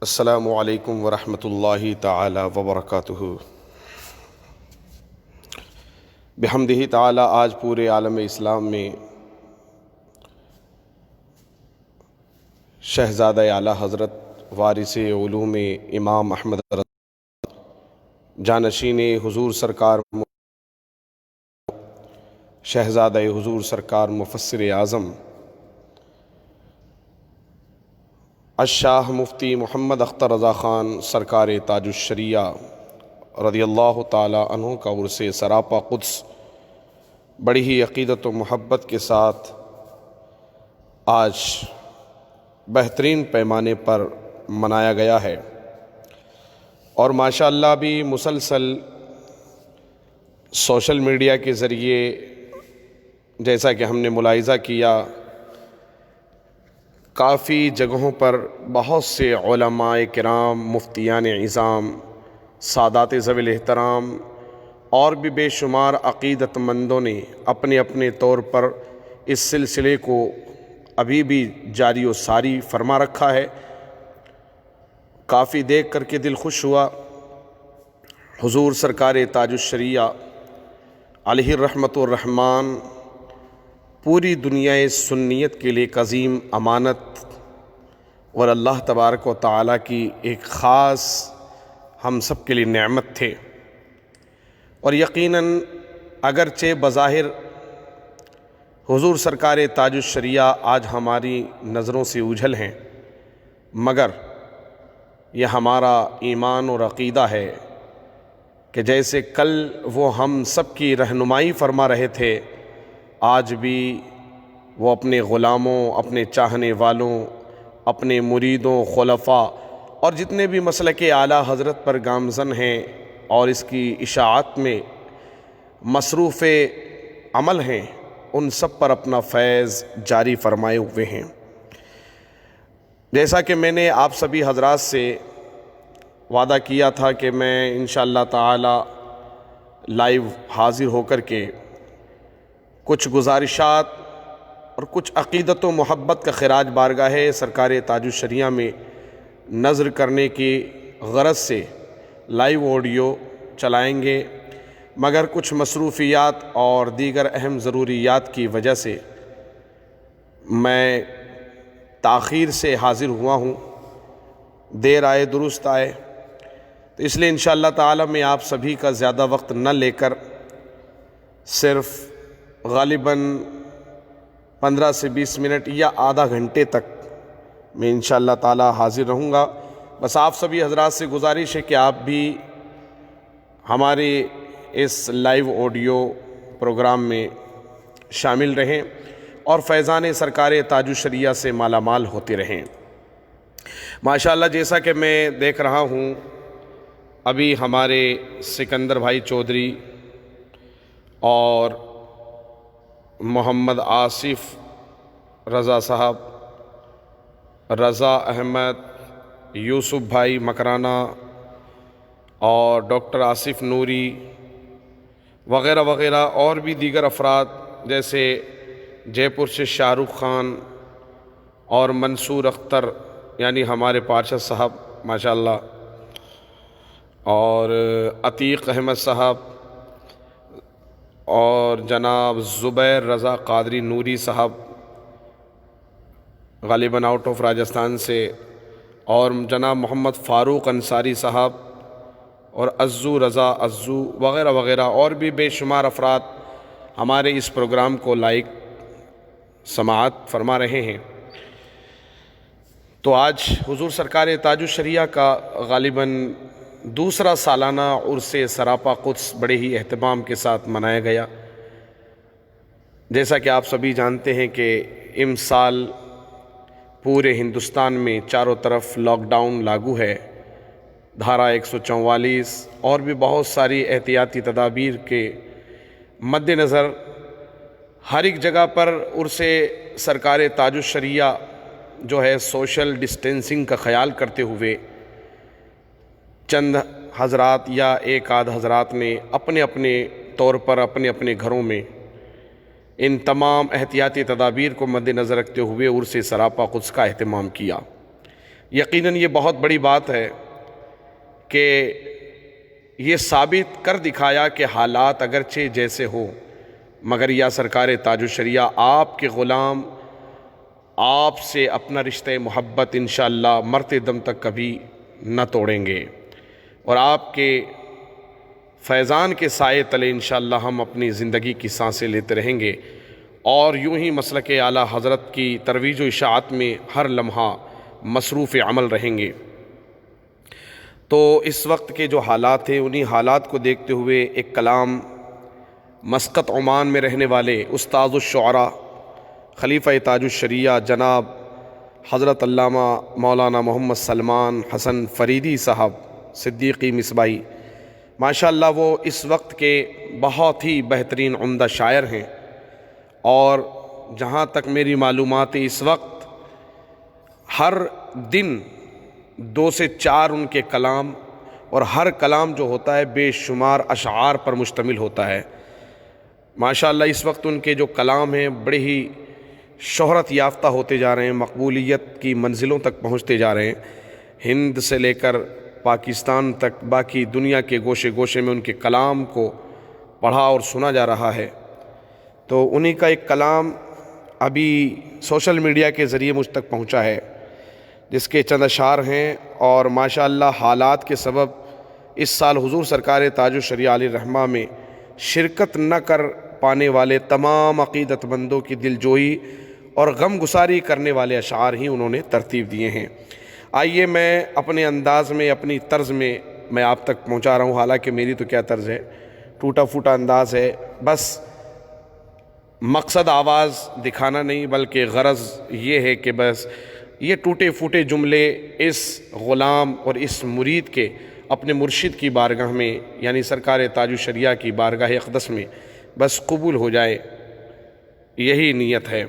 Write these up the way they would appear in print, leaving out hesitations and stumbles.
السلام علیکم ورحمۃ اللہ تعالی وبرکاتہ۔ بحمدہ تعالی آج پورے عالم اسلام میں شہزادہ اعلیٰ حضرت وارث علوم امام احمد رضا جانشین حضور سرکار شہزادہ حضور سرکار مفسر اعظم الشاہ مفتی محمد اختر رضا خان سرکار تاج الشریعہ رضی اللہ تعالی عنہ کا عرس سراپا قدس بڑی ہی عقیدت و محبت کے ساتھ آج بہترین پیمانے پر منایا گیا ہے، اور ماشاءاللہ بھی مسلسل سوشل میڈیا کے ذریعے جیسا کہ ہم نے ملاحظہ کیا، کافی جگہوں پر بہت سے علماء کرام، مفتیان عظام، سادات ذوی الاحترام اور بھی بے شمار عقیدت مندوں نے اپنے اپنے طور پر اس سلسلے کو ابھی بھی جاری و ساری فرما رکھا ہے۔ کافی دیکھ کر کے دل خوش ہوا۔ حضور سرکار تاج الشریعہ علیہ الرحمۃ والرحمان پوری دنیا سنیت کے لیے ایک عظیم امانت اور اللہ تبارک و تعالیٰ کی ایک خاص ہم سب کے لیے نعمت تھے، اور یقیناً اگرچہ بظاہر حضور سرکار تاج الشریعہ آج ہماری نظروں سے اوجھل ہیں، مگر یہ ہمارا ایمان اور عقیدہ ہے کہ جیسے کل وہ ہم سب کی رہنمائی فرما رہے تھے، آج بھی وہ اپنے غلاموں، اپنے چاہنے والوں، اپنے مریدوں، خلفاء اور جتنے بھی مسلک اعلیٰ حضرت پر گامزن ہیں اور اس کی اشاعت میں مصروف عمل ہیں، ان سب پر اپنا فیض جاری فرمائے ہوئے ہیں۔ جیسا کہ میں نے آپ سبھی حضرات سے وعدہ کیا تھا کہ میں انشاءاللہ تعالی لائیو حاضر ہو کر کے کچھ گزارشات اور کچھ عقیدت و محبت کا خراج بارگاہ سرکار تاج الشریعہ میں نذر کرنے کی غرض سے لائیو آڈیو چلائیں گے، مگر کچھ مصروفیات اور دیگر اہم ضروریات کی وجہ سے میں تاخیر سے حاضر ہوا ہوں، دیر آئے درست آئے، تو اس لیے انشاءاللہ تعالی میں آپ سبھی کا زیادہ وقت نہ لے کر صرف غالباً 15 سے 20 منٹ یا آدھا گھنٹے تک میں انشاءاللہ تعالی حاضر رہوں گا۔ بس آپ سبھی حضرات سے گزارش ہے کہ آپ بھی ہمارے اس لائیو آڈیو پروگرام میں شامل رہیں اور فیضان سرکار تاج الشریعہ سے مالا مال ہوتے رہیں۔ ماشاءاللہ جیسا کہ میں دیکھ رہا ہوں، ابھی ہمارے سکندر بھائی چودھری اور محمد آصف رضا صاحب، رضا احمد، یوسف بھائی مکرانہ اور ڈاکٹر آصف نوری وغیرہ وغیرہ اور بھی دیگر افراد جیسے جے پور سے شاہ رخ خان اور منصور اختر یعنی ہمارے پارشد صاحب ماشاءاللہ، اور عتیق احمد صاحب اور جناب زبیر رضا قادری نوری صاحب غالباً آؤٹ آف راجستھان سے، اور جناب محمد فاروق انصاری صاحب اور عزو رضا عزو وغیرہ وغیرہ اور بھی بے شمار افراد ہمارے اس پروگرام کو لائک سماعت فرما رہے ہیں۔ تو آج حضور سرکار تاج الشریعہ کا غالباً دوسرا سالانہ عرس سراپا قدس بڑے ہی اہتمام کے ساتھ منایا گیا۔ جیسا کہ آپ سبھی جانتے ہیں کہ امسال پورے ہندوستان میں چاروں طرف لاک ڈاؤن لاگو ہے، دھارا 144 اور بھی بہت ساری احتیاطی تدابیر کے مد نظر ہر ایک جگہ پر عرس سرکار تاج الشریعہ جو ہے سوشل ڈسٹینسنگ کا خیال کرتے ہوئے چند حضرات یا ایک آدھ حضرات نے اپنے اپنے طور پر اپنے اپنے گھروں میں ان تمام احتیاطی تدابیر کو مد نظر رکھتے ہوئے عرس سراپا قدس کا اہتمام کیا۔ یقیناً یہ بہت بڑی بات ہے کہ یہ ثابت کر دکھایا کہ حالات اگرچہ جیسے ہو مگر یا سرکار تاج الشریعہ آپ کے غلام آپ سے اپنا رشتہ محبت انشاءاللہ مرتے دم تک کبھی نہ توڑیں گے، اور آپ کے فیضان کے سائے تلے انشاءاللہ ہم اپنی زندگی کی سانسیں لیتے رہیں گے، اور یوں ہی مسلک اعلیٰ حضرت کی ترویج و اشاعت میں ہر لمحہ مصروف عمل رہیں گے۔ تو اس وقت کے جو حالات ہیں انہی حالات کو دیکھتے ہوئے ایک کلام مسقط عمان میں رہنے والے استاذ الشعراء خلیفہ تاج الشریعہ جناب حضرت علامہ مولانا محمد سلمان حسن فریدی صاحب صدیقی مصباحی، ماشاءاللہ وہ اس وقت کے بہت ہی بہترین عمدہ شاعر ہیں، اور جہاں تک میری معلومات اس وقت ہر دن 2 سے 4 ان کے کلام، اور ہر کلام جو ہوتا ہے بے شمار اشعار پر مشتمل ہوتا ہے۔ ماشاءاللہ اس وقت ان کے جو کلام ہیں بڑے ہی شہرت یافتہ ہوتے جا رہے ہیں، مقبولیت کی منزلوں تک پہنچتے جا رہے ہیں، ہند سے لے کر پاکستان تک باقی دنیا کے گوشے گوشے میں ان کے کلام کو پڑھا اور سنا جا رہا ہے۔ تو انہی کا ایک کلام ابھی سوشل میڈیا کے ذریعے مجھ تک پہنچا ہے، جس کے چند اشعار ہیں، اور ماشاءاللہ حالات کے سبب اس سال حضور سرکار تاج الشریعہ علیہ الرحمہ میں شرکت نہ کر پانے والے تمام عقیدت مندوں کی دل جوئی اور غم گساری کرنے والے اشعار ہی انہوں نے ترتیب دیے ہیں۔ آئیے میں اپنے انداز میں اپنی طرز میں آپ تک پہنچا رہا ہوں، حالانکہ میری تو کیا طرز ہے، ٹوٹا پھوٹا انداز ہے، بس مقصد آواز دکھانا نہیں بلکہ غرض یہ ہے کہ بس یہ ٹوٹے پھوٹے جملے اس غلام اور اس مرید کے اپنے مرشد کی بارگاہ میں یعنی سرکار تاج الشریعہ کی بارگاہ اقدس میں بس قبول ہو جائے، یہی نیت ہے۔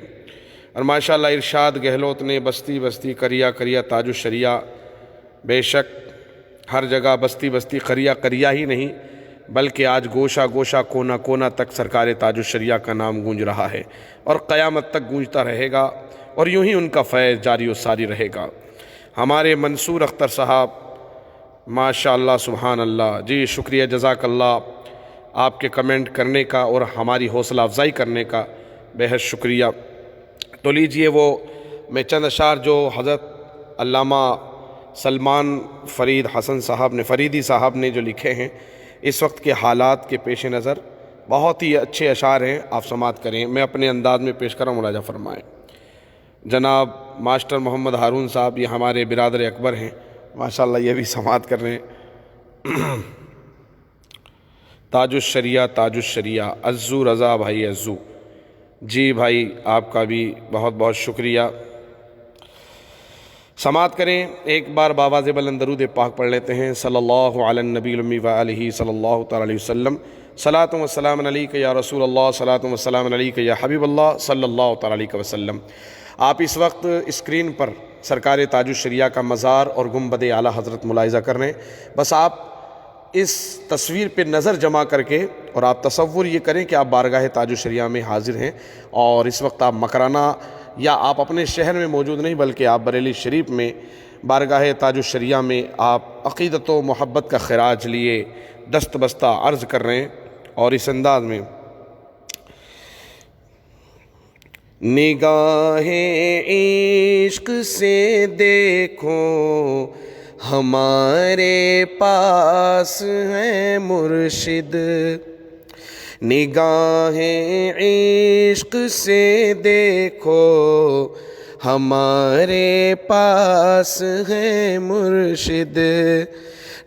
اور ماشاءاللہ ارشاد گہلوت نے بستی بستی کریا کریا تاج الشریعہ، بے شک ہر جگہ بستی بستی کریا کریا ہی نہیں بلکہ آج گوشہ گوشہ کونا کونا تک سرکار تاج الشریعہ کا نام گونج رہا ہے، اور قیامت تک گونجتا رہے گا، اور یوں ہی ان کا فیض جاری و ساری رہے گا۔ ہمارے منصور اختر صاحب ماشاءاللہ سبحان اللہ، جی شکریہ، جزاک اللہ، آپ کے کمنٹ کرنے کا اور ہماری حوصلہ افزائی کرنے کا بے حد شکریہ۔ تو لیجئے وہ میں چند اشعار جو حضرت علامہ سلمان فرید حسن صاحب نے فریدی صاحب نے جو لکھے ہیں اس وقت کے حالات کے پیش نظر، بہت ہی اچھے اشعار ہیں، آپ سماعت کریں، میں اپنے انداز میں پیش کروں، ملاحظہ فرمائیں۔ جناب ماسٹر محمد ہارون صاحب یہ ہمارے برادر اکبر ہیں، ماشاءاللہ یہ بھی سماعت کر رہے ہیں۔ تاج الشریعہ تاج الشریعہ عزو رضا بھائی عزو، جی بھائی آپ کا بھی بہت بہت شکریہ۔ سماعت کریں، ایک بار بآواز بلند درود پاک پڑھ لیتے ہیں۔ صلی اللہ علی النبی الامی وآلہ صلی اللہ تعالی علیہ وسلم، صلاۃ و سلام علیک یا رسول اللہ، صلاۃ و سلام علیک یا حبیب اللہ صلی اللہ تعالی علیہ وسلم۔ آپ اس وقت اسکرین پر سرکار تاج الشریعہ کا مزار اور گنبد اعلیٰ حضرت ملاحظہ کر رہے ہیں، بس آپ اس تصویر پہ نظر جمع کر کے اور آپ تصور یہ کریں کہ آپ بارگاہ تاج الشریعہ میں حاضر ہیں، اور اس وقت آپ مکرانہ یا آپ اپنے شہر میں موجود نہیں بلکہ آپ بریلی شریف میں بارگاہ تاج الشریعہ میں آپ عقیدت و محبت کا خراج لیے دست بستہ عرض کر رہے ہیں، اور اس انداز میں نگاہ عشق سے دیکھو ہمارے پاس ہے مرشد، نگاہ عشق سے دیکھو ہمارے پاس ہے مرشد،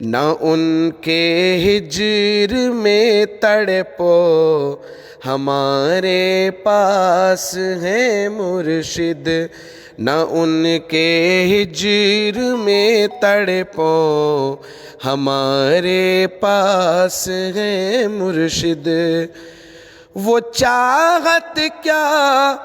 نہ ان کے ہجر میں تڑپو ہمارے پاس ہے مرشد، نہ ان کے ہجر میں تڑپو ہمارے پاس ہے مرشد، وہ چاہت کیا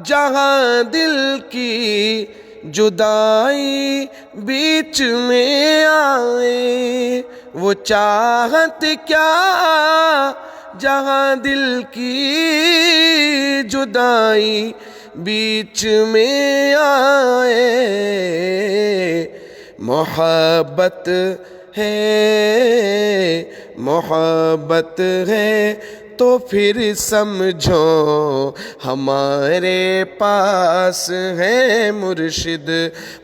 جہاں دل کی جدائی بیچ میں آئے، وہ چاہت کیا جہاں دل کی جدائی بیچ میں آئے، محبت ہے تو پھر سمجھو ہمارے پاس ہے مرشد،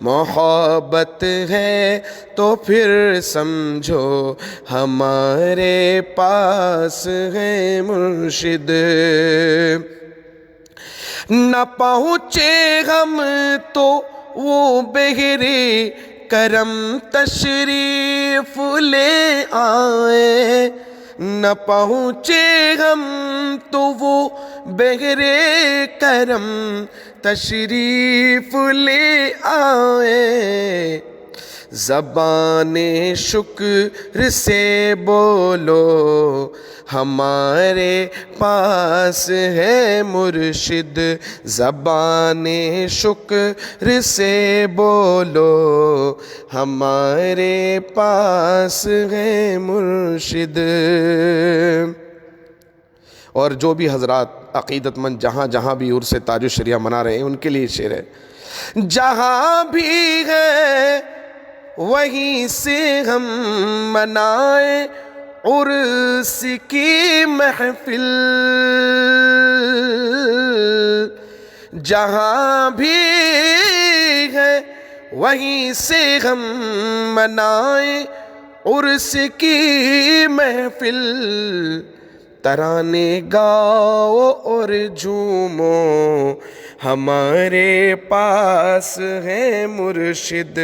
محبت ہے تو پھر سمجھو ہمارے پاس ہے مرشد۔ نہ پہنچے ہم تو وہ بہرے کرم تشریف لے آئے، نہ پہنچے ہم تو وہ بہرے کرم تشریف لے آئے۔ زبان شکر سے بولو ہمارے پاس ہے مرشد، زبان شکر سے بولو ہمارے پاس ہے مرشد۔ اور جو بھی حضرات عقیدت مند جہاں جہاں بھی عرس تاج الشریعہ منا رہے ہیں ان کے لیے شعر ہے، جہاں بھی ہے وہیں سے ہم منائیں عرس کی محفل، جہاں بھی ہے وہیں سے ہم منائیں عرس کی محفل، ترانے گاؤ اور جھومو ہمارے پاس ہے مرشد،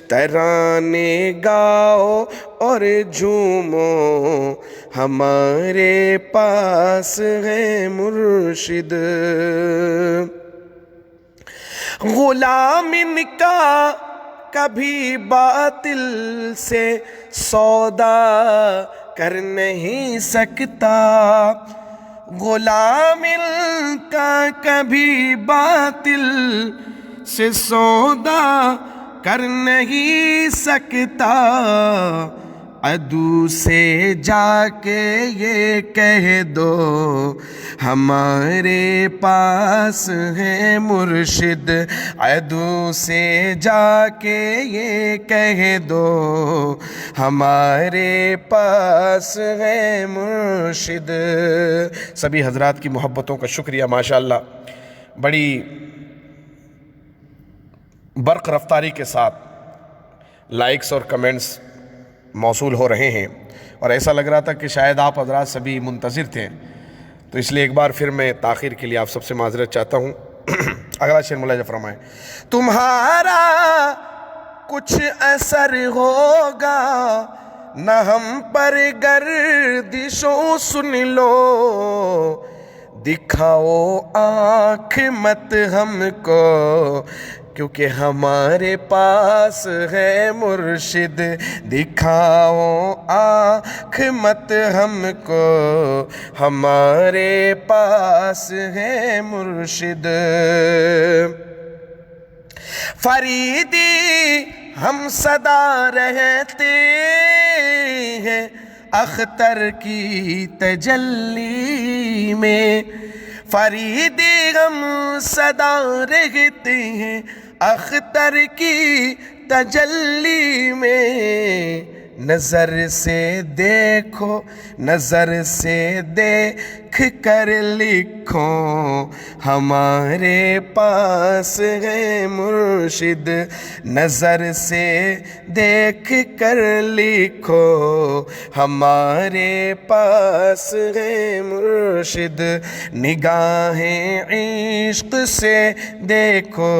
ترانے گاؤ اور جھومو ہمارے پاس ہے مرشد۔ غلام ان کا کبھی باطل سے سودا کر نہیں سکتا، غلام ان کا کبھی باطل سے سودا کر نہیں سکتا، عدو سے جا کے یہ کہہ دو ہمارے پاس ہے مرشد، عدو سے جا کے یہ کہہ دو ہمارے پاس ہے مرشد۔ سبھی حضرات کی محبتوں کا شکریہ، ماشاءاللہ بڑی برق رفتاری کے ساتھ لائکس اور کمنٹس موصول ہو رہے ہیں، اور ایسا لگ رہا تھا کہ شاید آپ حضرات سبھی منتظر تھے، تو اس لیے ایک بار پھر میں تاخیر کے لیے آپ سب سے معذرت چاہتا ہوں۔ اگلا شعر ملاحظہ فرمائیں۔ تمہارا کچھ اثر ہوگا نہ ہم پر گردشوں سن لو، دکھاؤ آنکھ مت ہم کو کیونکہ ہمارے پاس ہے مرشد، دکھاؤ آنکھ مت ہم کو ہمارے پاس ہے مرشد۔ فریدی ہم صدا رہتے ہیں اختر کی تجلی میں، فریدی ہم صدا رہتے ہیں اختر کی تجلی میں، نظر سے دیکھو نظر سے دیکھ کر لکھو ہمارے پاس ہے مرشد، نظر سے دیکھ کر لکھو ہمارے پاس ہے مرشد، نگاہیں عشق سے دیکھو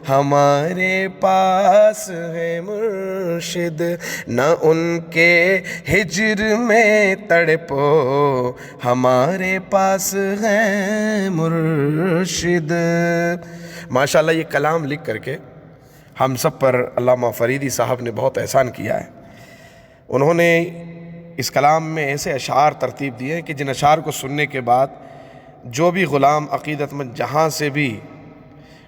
ہمارے پاس ہے مرشد، نہ ان کے ہجر میں تڑپو ہمارے پاس ہے مرشد۔ ماشاءاللہ یہ کلام لکھ کر کے ہم سب پر علامہ فریدی صاحب نے بہت احسان کیا ہے۔ انہوں نے اس کلام میں ایسے اشعار ترتیب دیے کہ جن اشعار کو سننے کے بعد جو بھی غلام عقیدت مند جہاں سے بھی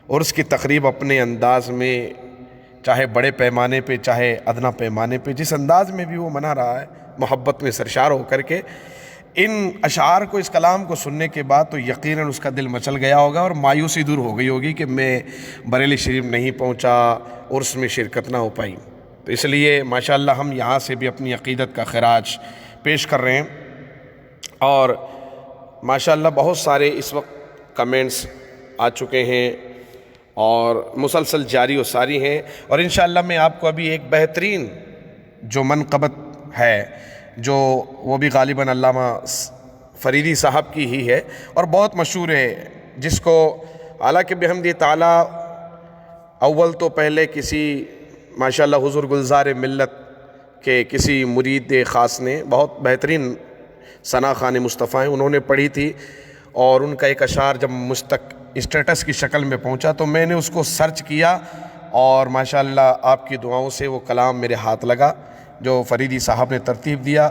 عرس کی تقریب اپنے انداز میں، چاہے بڑے پیمانے پہ چاہے ادنا پیمانے پہ، جس انداز میں بھی وہ منا رہا ہے محبت میں سرشار ہو کر کے، ان اشعار کو اس کلام کو سننے کے بعد تو یقیناً اس کا دل مچل گیا ہوگا اور مایوسی دور ہو گئی ہوگی کہ میں بریلی شریف نہیں پہنچا، عرس میں شرکت نہ ہو پائی۔ تو اس لیے ماشاءاللہ ہم یہاں سے بھی اپنی عقیدت کا خراج پیش کر رہے ہیں، اور ماشاءاللہ بہت سارے اس وقت کمنٹس آ چکے ہیں اور مسلسل جاری و ساری ہیں، اور انشاءاللہ میں آپ کو ابھی ایک بہترین جو منقبت ہے، جو وہ بھی غالباً علامہ فریدی صاحب کی ہی ہے اور بہت مشہور ہے، جس کو حالانکہ بحمد تعالیٰ اول تو پہلے کسی ماشاءاللہ حضور گلزار ملت کے کسی مرید خاص نے، بہت بہترین ثنا خان مصطفیٰ ہیں، انہوں نے پڑھی تھی، اور ان کا ایک اشعار جب مجھ تک اسٹیٹس کی شکل میں پہنچا تو میں نے اس کو سرچ کیا، اور ماشاءاللہ آپ کی دعاؤں سے وہ کلام میرے ہاتھ لگا جو فریدی صاحب نے ترتیب دیا،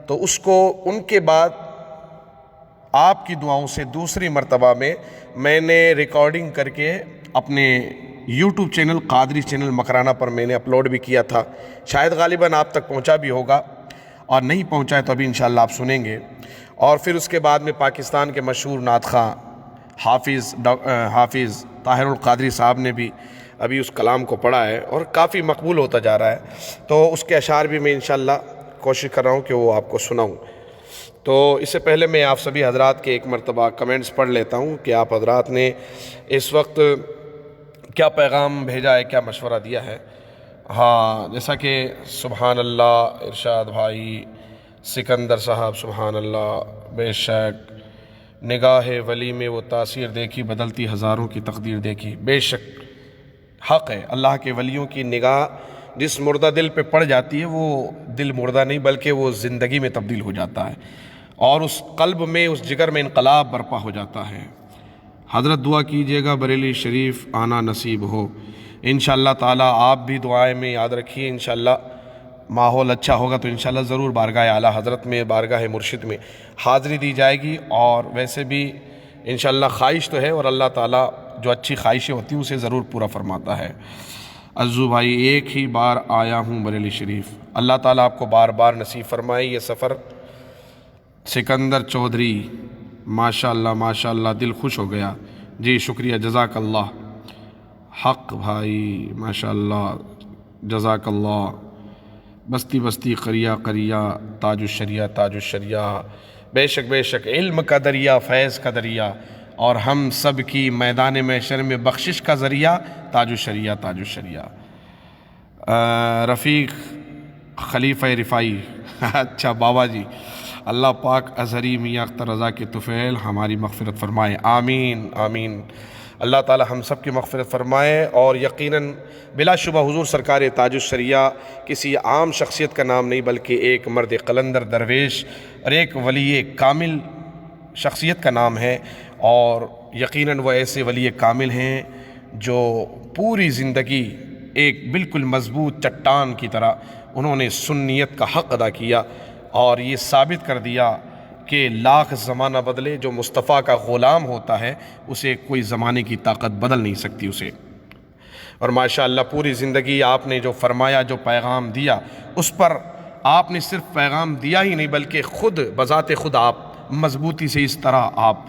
تو اس کو ان کے بعد آپ کی دعاؤں سے دوسری مرتبہ میں نے ریکارڈنگ کر کے اپنے یوٹیوب چینل قادری چینل مکرانہ پر میں نے اپلوڈ بھی کیا تھا، شاید غالباً آپ تک پہنچا بھی ہوگا، اور نہیں پہنچا ہے تو ابھی انشاءاللہ آپ سنیں گے۔ اور پھر اس کے بعد میں پاکستان کے مشہور نعت خواں حافظ طاہر القادری صاحب نے بھی ابھی اس کلام کو پڑھا ہے اور کافی مقبول ہوتا جا رہا ہے، تو اس کے اشعار بھی میں انشاءاللہ کوشش کر رہا ہوں کہ وہ آپ کو سناؤں۔ تو اس سے پہلے میں آپ سبھی حضرات کے ایک مرتبہ کمنٹس پڑھ لیتا ہوں کہ آپ حضرات نے اس وقت کیا پیغام بھیجا ہے، کیا مشورہ دیا ہے۔ ہاں، جیسا کہ سبحان اللہ ارشاد بھائی سکندر صاحب، سبحان اللہ، بے شک نگاہ ولی میں وہ تاثیر دیکھی، بدلتی ہزاروں کی تقدیر دیکھی۔ بے شک حق ہے، اللہ کے ولیوں کی نگاہ جس مردہ دل پہ پڑ جاتی ہے وہ دل مردہ نہیں بلکہ وہ زندگی میں تبدیل ہو جاتا ہے، اور اس قلب میں، اس جگر میں انقلاب برپا ہو جاتا ہے۔ حضرت دعا کیجئے گا بریلی شریف آنا نصیب ہو، انشاءاللہ تعالی آپ بھی دعائیں میں یاد رکھیے، انشاءاللہ ماحول اچھا ہوگا تو انشاءاللہ ضرور بارگاہ اعلیٰ حضرت میں، بارگاہ مرشد میں حاضری دی جائے گی، اور ویسے بھی انشاءاللہ خواہش تو ہے، اور اللہ تعالیٰ جو اچھی خواہشیں ہوتی ہیں اسے ضرور پورا فرماتا ہے۔ عزو بھائی ایک ہی بار آیا ہوں بریلی شریف، اللہ تعالیٰ آپ کو بار بار نصیب فرمائے یہ سفر۔ سکندر چودھری ماشاءاللہ ماشاءاللہ دل خوش ہو گیا، جی شکریہ، جزاک اللہ۔ حق بھائی ماشاءاللہ جزاک اللہ۔ بستی بستی قریہ قریہ تاج الشریعہ تاج الشریعہ، بے شک بے شک علم کا دریا، فیض کا دریا، اور ہم سب کی میدان محشر میں بخشش کا ذریعہ، تاج الشریعہ تاج الشریعہ۔ رفیق خلیفہ رفائی اچھا بابا جی، اللہ پاک اظہری میاں اختر رضا کی طفیل ہماری مغفرت فرمائے، آمین آمین۔ اللہ تعالی ہم سب کی مغفرت فرمائے، اور یقیناً بلا شبہ حضور سرکار تاج الشریعہ کسی عام شخصیت کا نام نہیں بلکہ ایک مرد قلندر درویش اور ایک ولی کامل شخصیت کا نام ہے، اور یقیناً وہ ایسے ولی کامل ہیں جو پوری زندگی ایک بالکل مضبوط چٹان کی طرح انہوں نے سنیت کا حق ادا کیا، اور یہ ثابت کر دیا کہ لاکھ زمانہ بدلے جو مصطفیٰ کا غلام ہوتا ہے اسے کوئی زمانے کی طاقت بدل نہیں سکتی اسے۔ اور ماشاءاللہ پوری زندگی آپ نے جو فرمایا، جو پیغام دیا، اس پر آپ نے صرف پیغام دیا ہی نہیں بلکہ خود بذات خود آپ مضبوطی سے اس طرح آپ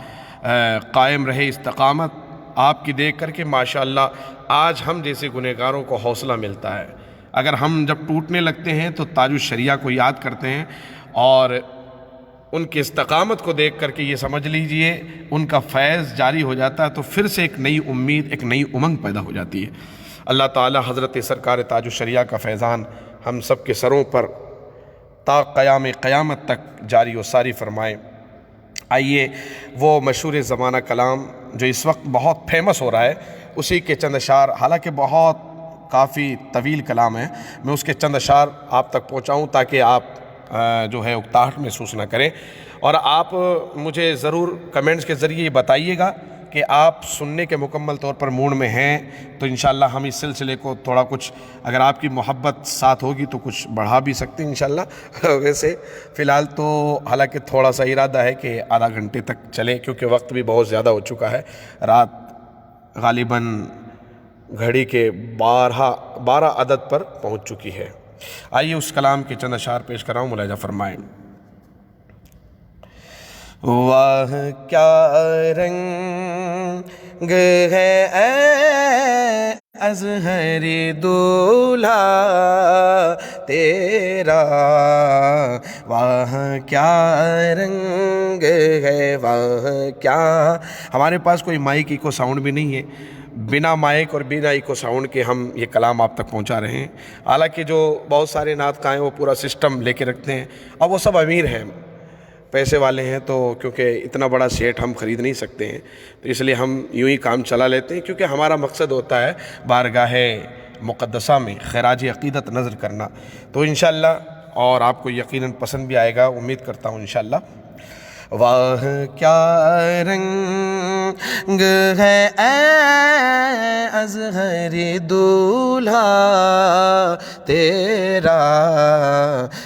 قائم رہے، استقامت آپ کی دیکھ کر کے ماشاءاللہ آج ہم جیسے گنہگاروں کو حوصلہ ملتا ہے۔ اگر ہم جب ٹوٹنے لگتے ہیں تو تاج الشریعہ کو یاد کرتے ہیں، اور ان کی استقامت کو دیکھ کر کے یہ سمجھ لیجئے ان کا فیض جاری ہو جاتا ہے، تو پھر سے ایک نئی امید، ایک نئی امنگ پیدا ہو جاتی ہے۔ اللہ تعالی حضرت سرکار تاج الشریعہ کا فیضان ہم سب کے سروں پر تا قیام قیامت تک جاری و ساری فرمائے۔ آئیے وہ مشہور زمانہ کلام جو اس وقت بہت فیمس ہو رہا ہے اسی کے چند اشعار، حالانکہ بہت کافی طویل کلام ہے، میں اس کے چند اشعار آپ تک پہنچاؤں تاکہ آپ جو ہے اکتاہٹ محسوس نہ کریں، اور آپ مجھے ضرور کمنٹس کے ذریعے یہ بتائیے گا کہ آپ سننے کے مکمل طور پر موڈ میں ہیں، تو انشاءاللہ ہم اس سلسلے کو تھوڑا کچھ اگر آپ کی محبت ساتھ ہوگی تو کچھ بڑھا بھی سکتے ہیں انشاءاللہ۔ ویسے فی الحال تو حالانکہ تھوڑا سا ارادہ ہے کہ آدھا گھنٹے تک چلے کیونکہ وقت بھی بہت زیادہ ہو چکا ہے، رات غالباً گھڑی کے 12 عدد پر پہنچ چکی ہے۔ آئیے اس کلام کے چند اشعار پیش کر رہا ہوں، ملاحظہ فرمائیں۔ واہ کیا رنگ ہے اے ازہری دولہا تیرا، واہ کیا رنگ ہے، واہ کیا. ہمارے پاس کوئی مائک ایکو ساؤنڈ بھی نہیں ہے، بنا مائک اور بنا ایکو ساؤنڈ کے ہم یہ کلام آپ تک پہنچا رہے ہیں. حالانکہ جو بہت سارے نعت خواہ ہیں وہ پورا سسٹم لے کے رکھتے ہیں، اور وہ سب امیر ہیں، پیسے والے ہیں، تو کیونکہ اتنا بڑا سیٹ ہم خرید نہیں سکتے ہیں، تو اس لیے ہم یوں ہی کام چلا لیتے ہیں، کیونکہ ہمارا مقصد ہوتا ہے بارگاہ مقدسہ میں خراج عقیدت نذر کرنا. تو انشاءاللہ، اور آپ کو یقیناً پسند بھی آئے گا، امید کرتا ہوں انشاءاللہ. واہ کیا رنگ ہے اے ازہری دولہا تیرا،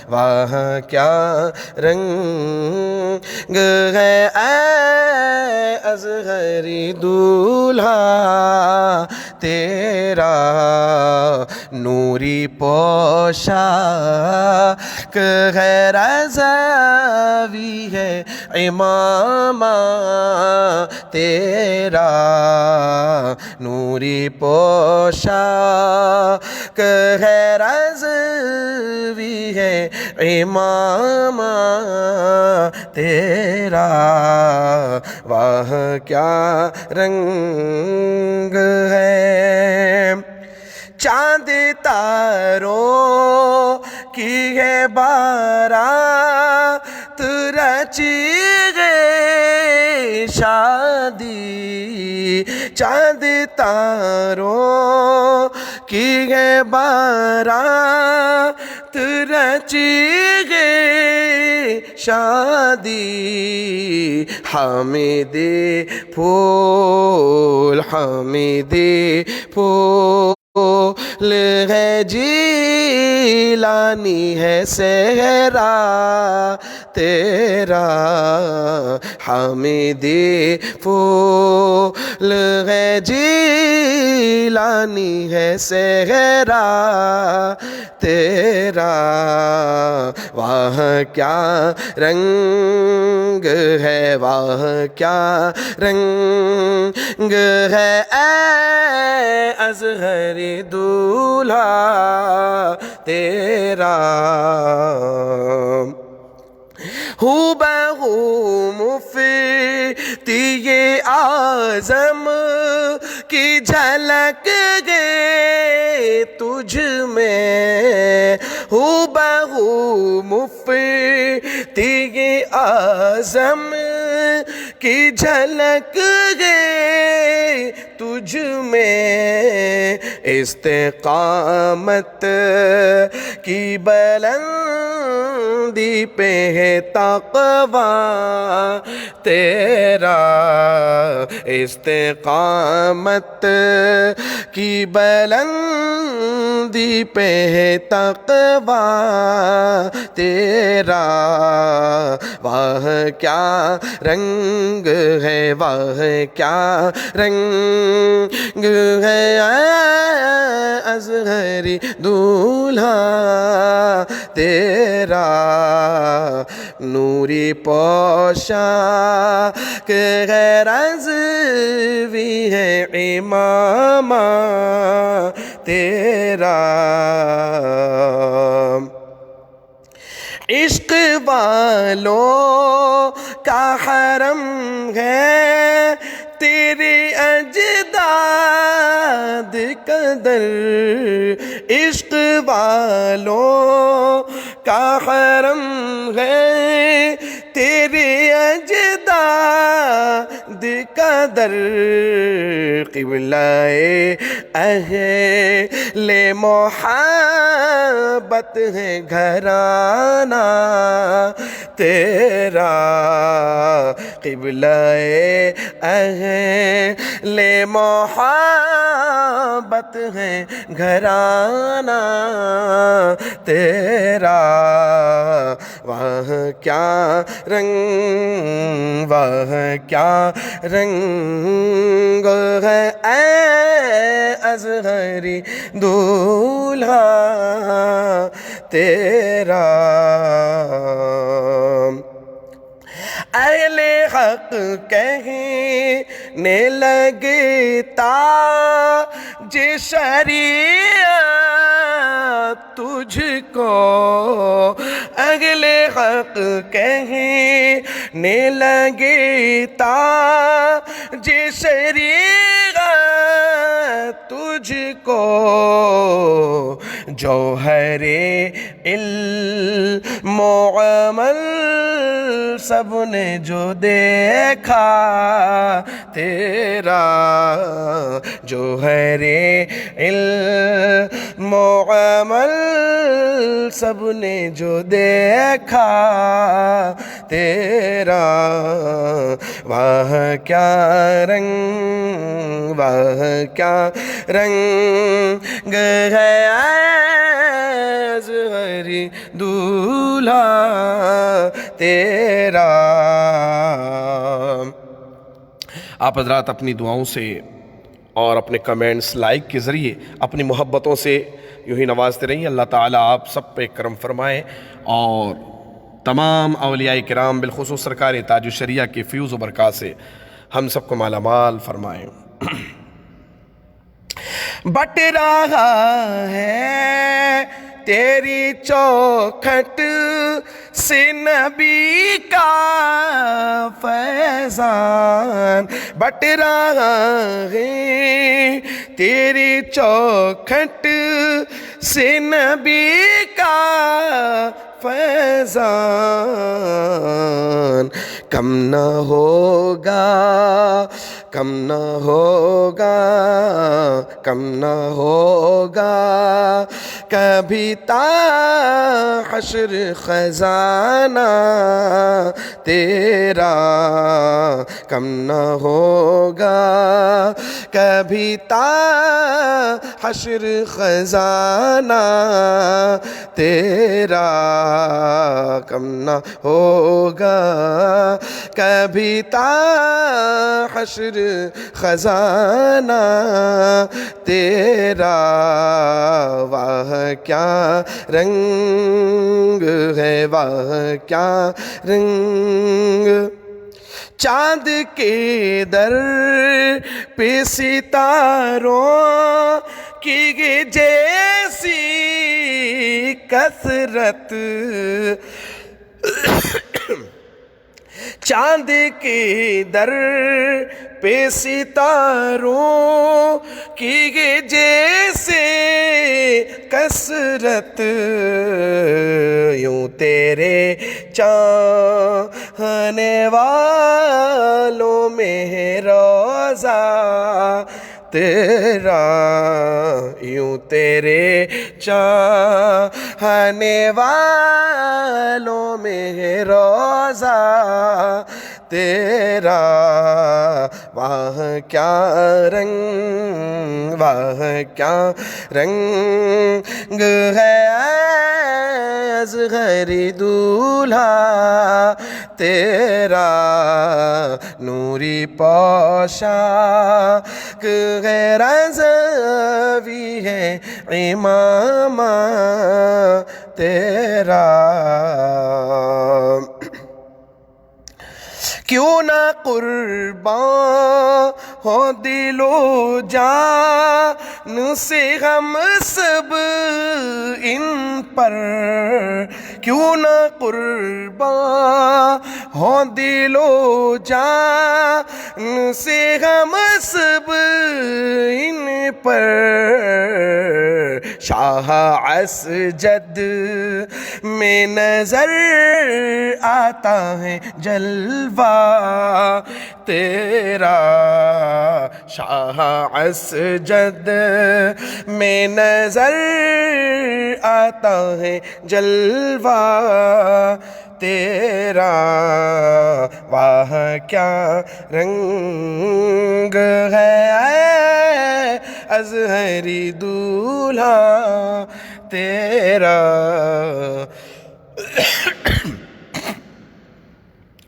واہ کیا رنگ ہے اے ازہری دولہا تیرا، نوری پوشاک ہے رضوی ہے امامہ تیرا، نوری پوشاک ہے رضوی ہے امامہ تیرا، واہ کیا رنگ ہے. چاند تاروں کی ہے بارات رچی گئے شادی، چاند تاروں کی ہے بارات رچی گئے شادی، حمیدی پھول حمیدی پھول ہے جیلانی ہے صحرا تیرا، حمیدی پھول ہے جیلانی ہے صحرا تیرا، واہ کیا رنگ ہے، واہ کیا رنگ ہے اے ازہری دولہا تیرا، ہو بہو مفتی اعظم کی جھلک گئے تجھ میں، ہو بہو مفتی اعظم کی جھلک گئے تجھ میں، استقامت کی بلندی پہ ہے تقویٰ تیرا، استقامت کی بلندی پہ ہے تقویٰ تیرا، واہ کیا رنگ ہے، واہ کیا رنگ ہے ازہری دولہا تیرا، نوری پوشاک ہے رضوی ہے امامہ تیرا، عشق والوں کا حرم ہے تیری اجداد قدر، عشق والوں کا حرم ہے تیری اجداد قدر، قبلہ اہل محبت ہے گھرانہ تیرا، قبلہ اہل محبت ہے گھرانہ تیرا، واہ کیا رنگ، واہ کیا رنگ ہے اے ازہری دولہا تیرا، اہل حق کہنے لگے جے شریعت تجھ کو اہل حق کہنے لگے تاج شریعت تجھ کو جوہر علم و عمل سب نے جو دیکھا تیرا جوہر علم و عمل سب نے جو دیکھا تیرا واہ کیا رنگ واہ کیا رنگ ہے اصغری دولہا تیرا۔ آپ حضرات اپنی دعاؤں سے اور اپنے کمنٹس لائک کے ذریعے اپنی محبتوں سے یوں ہی نوازتے رہیے۔ اللہ تعالیٰ آپ سب پہ کرم فرمائے اور تمام اولیاء کرام بالخصوص سرکار تاج الشریعہ کے فیوز و برکات سے ہم سب کو مالا مال فرمائے۔ بٹ رہا ہے تیری چوکھٹ سے نبی کا فیضان، بٹ رہا ہے تیری چوکھٹ سے نبی کا فیضان، کم نہ ہوگا کم نہ ہوگا کم نہ ہوگا کبھی تا حشر خزانہ تیرا، کم نہ ہوگا کبھی تا حشر خزانہ تیرا، کم نہ ہوگا کبھی تا حشر خزانہ تیرا، واہ کیا رنگ ہے واہ کیا رنگ، چاند کے در پہ ستاروں کی جیسی کثرت، چاند کے در پہ ستاروں کی جیسے کثرت، یوں تیرے چاہنے والوں میں ہے روضہ تیرا، یوں تیرے چاہنے والوں میں ہے روضہ تیرا، واہ کیا رنگ واہ کیا رنگ ہے اصغری دولہا تیرا، نوری پوشاک ہے رضوی ہے امامہ تیرا، کیوں نہ قربان ہو دل و جان سے ہم سب ان پر، کیوں نہ قربان ہو دل و جان سے ہم سب ان پر، شاہ اسجد میں نظر آتا ہے جلوہ تیرا، شاہ اسجد میں نظر آتا ہے جلوہ تیرا، واہ کیا رنگ ہے اصغری دولہا تیرا۔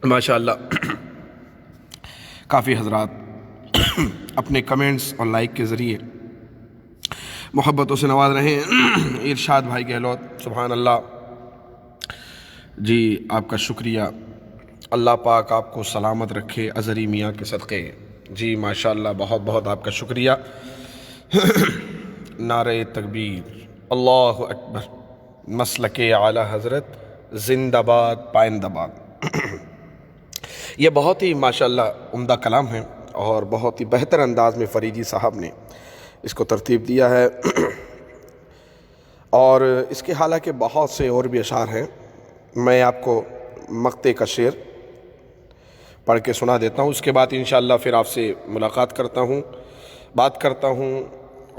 ماشاءاللہ کافی حضرات اپنے کمنٹس اور لائک کے ذریعے محبتوں سے نواز رہے ہیں۔ ارشاد بھائی گہلوت سبحان اللہ، جی آپ کا شکریہ، اللہ پاک آپ کو سلامت رکھے اظہری میاں کے صدقے، جی ماشاءاللہ بہت بہت آپ کا شکریہ۔ نعرہ تکبیر، اللہ اکبر، مسلک اعلیٰ حضرت زندہ باد پائندہ باد۔ یہ بہت ہی ماشاءاللہ عمدہ کلام ہے اور بہت ہی بہتر انداز میں فریدی صاحب نے اس کو ترتیب دیا ہے، اور اس کے حالانکہ بہت سے اور بھی اشعار ہیں۔ میں آپ کو مقطع کا شعر پڑھ کے سنا دیتا ہوں، اس کے بعد انشاءاللہ پھر آپ سے ملاقات کرتا ہوں، بات کرتا ہوں،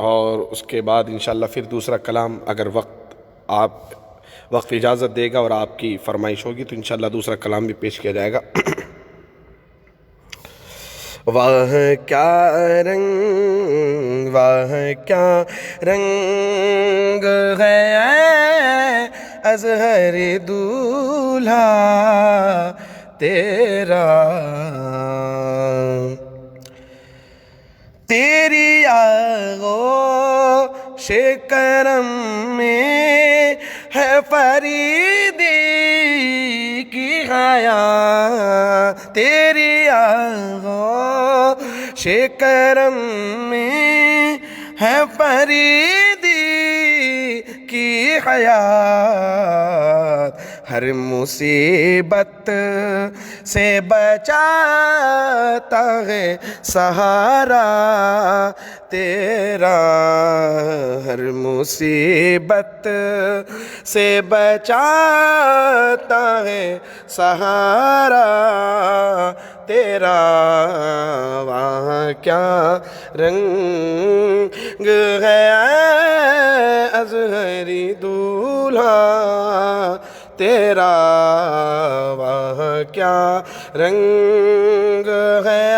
اور اس کے بعد انشاءاللہ پھر دوسرا کلام اگر وقت اجازت دے گا اور آپ کی فرمائش ہوگی تو انشاءاللہ دوسرا کلام بھی پیش کیا جائے گا۔ واہ کیا رنگ، واہ کیا رنگ ہے اظہر دولہا تیرا، تیری آغوش کرم میں ہے فریدی کی حیات، تیری آغوش کرم میں ہے فریدی کی حیات، ہر مصیبت سے بچاتا ہے سہارا تیرا، ہر مصیبت سے بچاتا ہے سہارا تیرا، وہاں کیا رنگ ہے اظہری دولہا تیرا، وہاں کیا رنگ ہے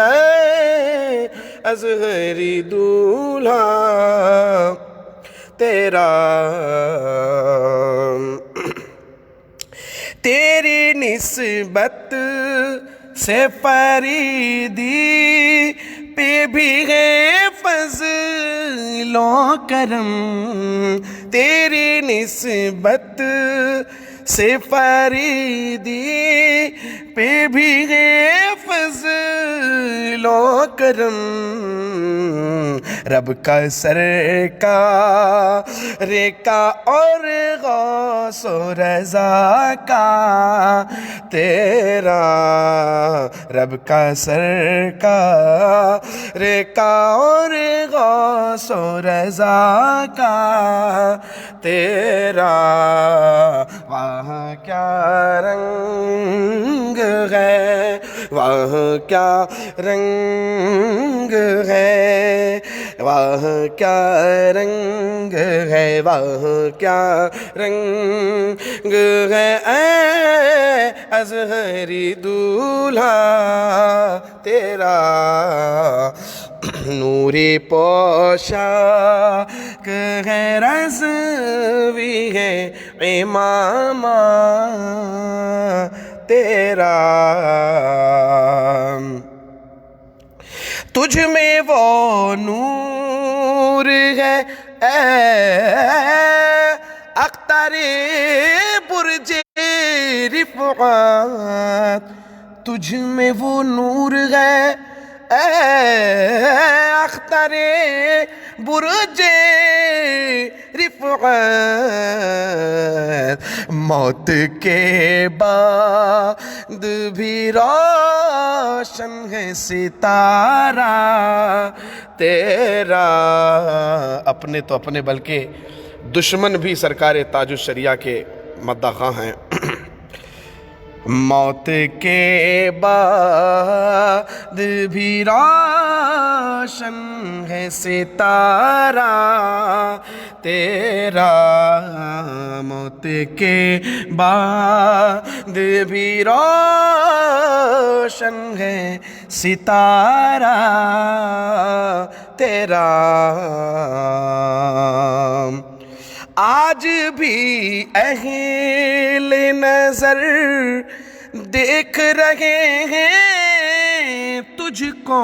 اظہری دولہا تیرا، تیری نسبت سے فریدی پہ بھی ہے فضل و کرم، تیری نسبت سے فریدی پہ بھی ہے فضل و کرم، رب کا سرکار کا اور غوث و رضا کا تیرا، رب کا سرکار کا اور غوث و رضا کا تیرا، وہاں کیا رنگ ہے، وہاں کیا رنگ ہے، وہاں کیا رنگ ہے، وہاں کیا رنگ ہے اظہری دولہا تیرا، نوری پوشاک ہے رضوی ہے امامہ تیرا، تجھ میں وہ نور ہے اے اختر برج رفعت، تجھ میں وہ نور ہے اے اختر برج رفعت، موت کے بعد بھی روشن ہے ستارہ تیرا، اپنے تو اپنے بلکہ دشمن بھی سرکار تاج الشریعہ کے مداح ہیں، موت کے بعد بھی روشن ہے ستارہ تیرا، موت کے بعد بھی روشن ہے ستارہ تیرا، آج بھی اہل نظر دیکھ رہے ہیں تجھ کو،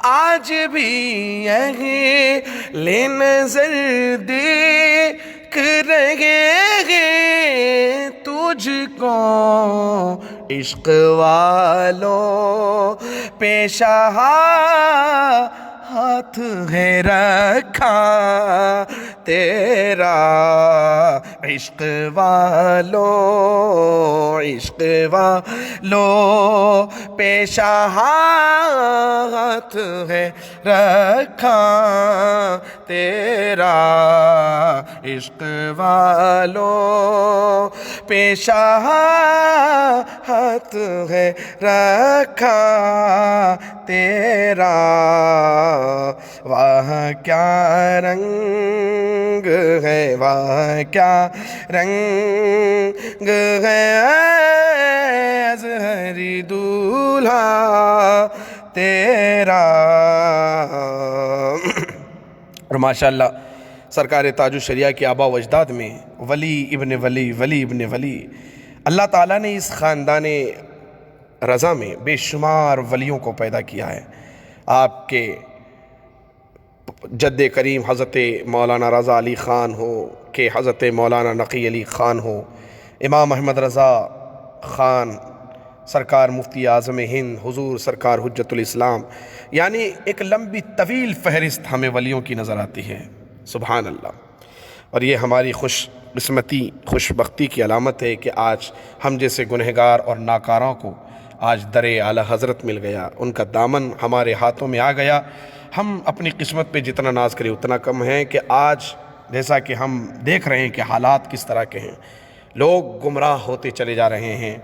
آج بھی اہل نظر دیکھ رہے ہیں تجھ کو، عشق والوں پہ شہا ہاتھ ہے رکھا تیرا، عشق والو پیشہ ہاتھ ہے رکھا تیرا، عشق والو پیشہ ہاتھ ہے رکھا تیرا، واہ کیا رنگ ہے، واہ کیا رنگ ہے ازہری دولہا تیرا۔ اور ماشاءاللہ سرکار تاج الشریعہ کے آبا و اجداد میں ولی ابن ولی، ولی ابن ولی، اللہ تعالیٰ نے اس خاندان رضا میں بے شمار ولیوں کو پیدا کیا ہے۔ آپ کے جد کریم حضرت مولانا رضا علی خان ہو کہ حضرت مولانا نقی علی خان ہو، امام احمد رضا خان، سرکار مفتی اعظم ہند حضور سرکار حجت الاسلام، یعنی ایک لمبی طویل فہرست ہمیں ولیوں کی نظر آتی ہے، سبحان اللہ۔ اور یہ ہماری خوش قسمتی، خوش بختی کی علامت ہے کہ آج ہم جیسے گنہگار اور ناکاروں کو آج در اعلیٰ حضرت مل گیا، ان کا دامن ہمارے ہاتھوں میں آ گیا۔ ہم اپنی قسمت پہ جتنا ناز کریں اتنا کم ہے کہ آج جیسا کہ ہم دیکھ رہے ہیں کہ حالات کس طرح کے ہیں، لوگ گمراہ ہوتے چلے جا رہے ہیں،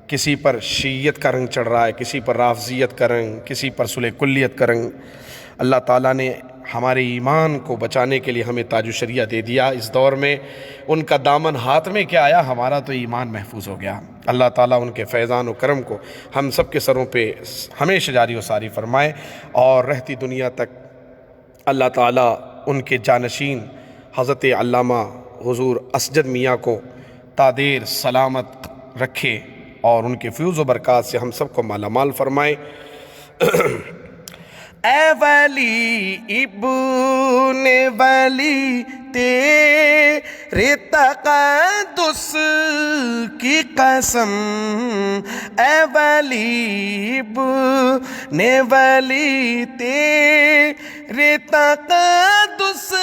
کسی پر شیعیت کا رنگ چڑھ رہا ہے، کسی پر رافضیت کا رنگ، کسی پر صلح کلیت کا رنگ۔ اللہ تعالیٰ نے ہمارے ایمان کو بچانے کے لیے ہمیں تاج الشریعہ دے دیا۔ اس دور میں ان کا دامن ہاتھ میں کیا آیا، ہمارا تو ایمان محفوظ ہو گیا۔ اللہ تعالیٰ ان کے فیضان و کرم کو ہم سب کے سروں پہ ہمیشہ جاری و ساری فرمائے، اور رہتی دنیا تک اللہ تعالیٰ ان کے جانشین حضرت علامہ حضور اسجد میاں کو تادیر سلامت رکھے اور ان کے فیوز و برکات سے ہم سب کو مالا مال فرمائے۔ اے ولی ابن ولی تیرے تقدس کی قسم، اے ولی ابن ولی تیرے تقدس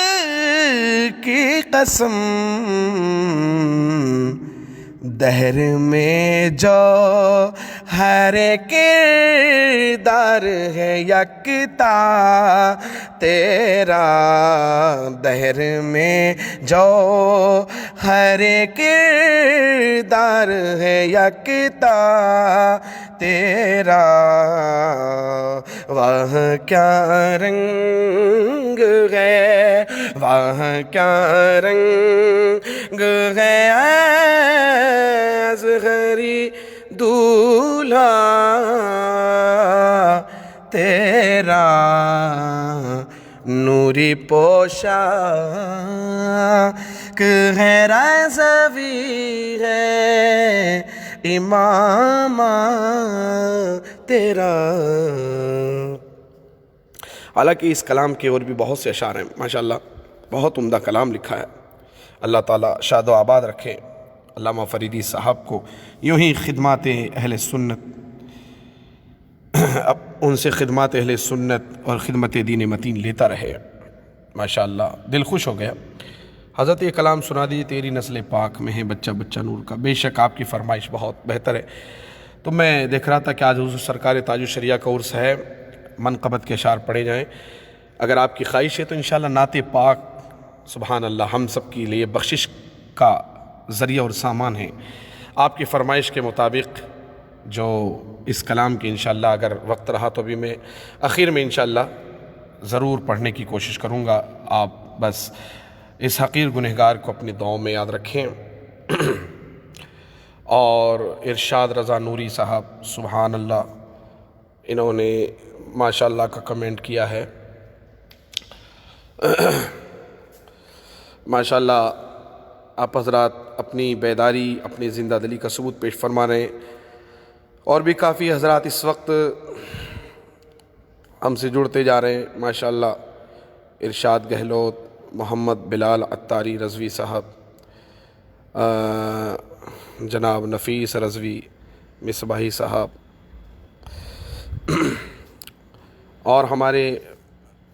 کی قسم، دہر میں جو ہر کردار ہے یکتا تیرا، دہر میں جو ہر کردار ہے یکتا تیرا، واہ کیا رنگ ہے، واہ کیا رنگ ہے ازہری دولہا تیرا، نوری پوشاک ہے رضوی ہے امام تیرا۔ حالانکہ اس کلام کے اور بھی بہت سے اشعار ہیں، ماشاءاللہ بہت عمدہ کلام لکھا ہے۔ اللہ تعالیٰ شاد و آباد رکھے علامہ فریدی صاحب کو، یوں ہی خدمات اہل سنت، اب ان سے خدمات اہل سنت اور خدمت دین متین لیتا رہے۔ ماشاءاللہ دل خوش ہو گیا۔ حضرت یہ کلام سنا دیجیے، تیری نسل پاک میں ہے بچہ بچہ نور کا۔ بے شک آپ کی فرمائش بہت بہتر ہے۔ تو میں دیکھ رہا تھا کہ آج حضور سرکار تاج الشریعہ کا عرس ہے، منقبت کے اشعار پڑھے جائیں۔ اگر آپ کی خواہش ہے تو انشاءاللہ نعت پاک سبحان اللہ ہم سب کے لیے بخشش کا ذریعہ اور سامان ہے۔ آپ کی فرمائش کے مطابق جو اس کلام کی انشاءاللہ اگر وقت رہا تو بھی میں آخر میں انشاءاللہ ضرور پڑھنے کی کوشش کروں گا۔ آپ بس اس حقیر گنہگار کو اپنی دعاؤں میں یاد رکھیں۔ اور ارشاد رضا نوری صاحب سبحان اللہ، انہوں نے ماشاءاللہ کا کمنٹ کیا ہے۔ ماشاءاللہ آپ حضرات اپنی بیداری، اپنی زندہ دلی کا ثبوت پیش فرما رہے ہیں، اور بھی کافی حضرات اس وقت ہم سے جڑتے جا رہے ہیں۔ ماشاءاللہ ارشاد گہلوت، محمد بلال عطاری رضوی صاحب، جناب نفیس رضوی مصباحی صاحب، اور ہمارے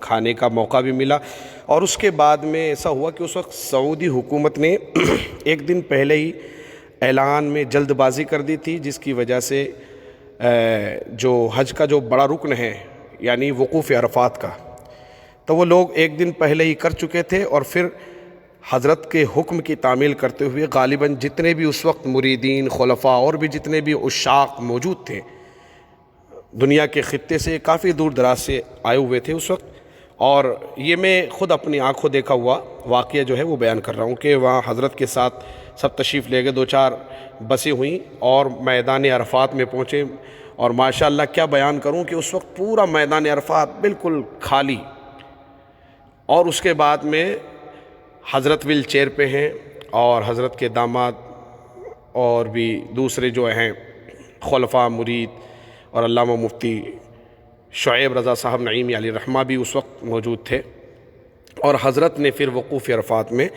کھانے کا موقع بھی ملا، اور اس کے بعد میں ایسا ہوا کہ اس وقت سعودی حکومت نے ایک دن پہلے ہی اعلان میں جلد بازی کر دی تھی، جس کی وجہ سے جو حج کا جو بڑا رکن ہے یعنی وقوف عرفات کا، تو وہ لوگ ایک دن پہلے ہی کر چکے تھے، اور پھر حضرت کے حکم کی تعمیل کرتے ہوئے غالباً جتنے بھی اس وقت مریدین، خلفاء اور بھی جتنے بھی عشاق موجود تھے دنیا کے خطے سے، کافی دور دراز سے آئے ہوئے تھے اس وقت. اور یہ میں خود اپنی آنکھوں دیکھا ہوا واقعہ جو ہے وہ بیان کر رہا ہوں کہ وہاں حضرت کے ساتھ سب تشریف لے گئے، 2-4 بسیں ہوئیں اور میدان عرفات میں پہنچے. اور ماشاءاللہ کیا بیان کروں کہ اس وقت پورا میدان عرفات بالکل خالی، اور اس کے بعد میں حضرت ویل چیئر پہ ہیں، اور حضرت کے داماد اور بھی دوسرے جو ہیں خلفاء مرید اور علامہ مفتی شعیب رضا صاحب نعیمی علیہ الرحمہ بھی اس وقت موجود تھے. اور حضرت نے پھر وقوف عرفات میں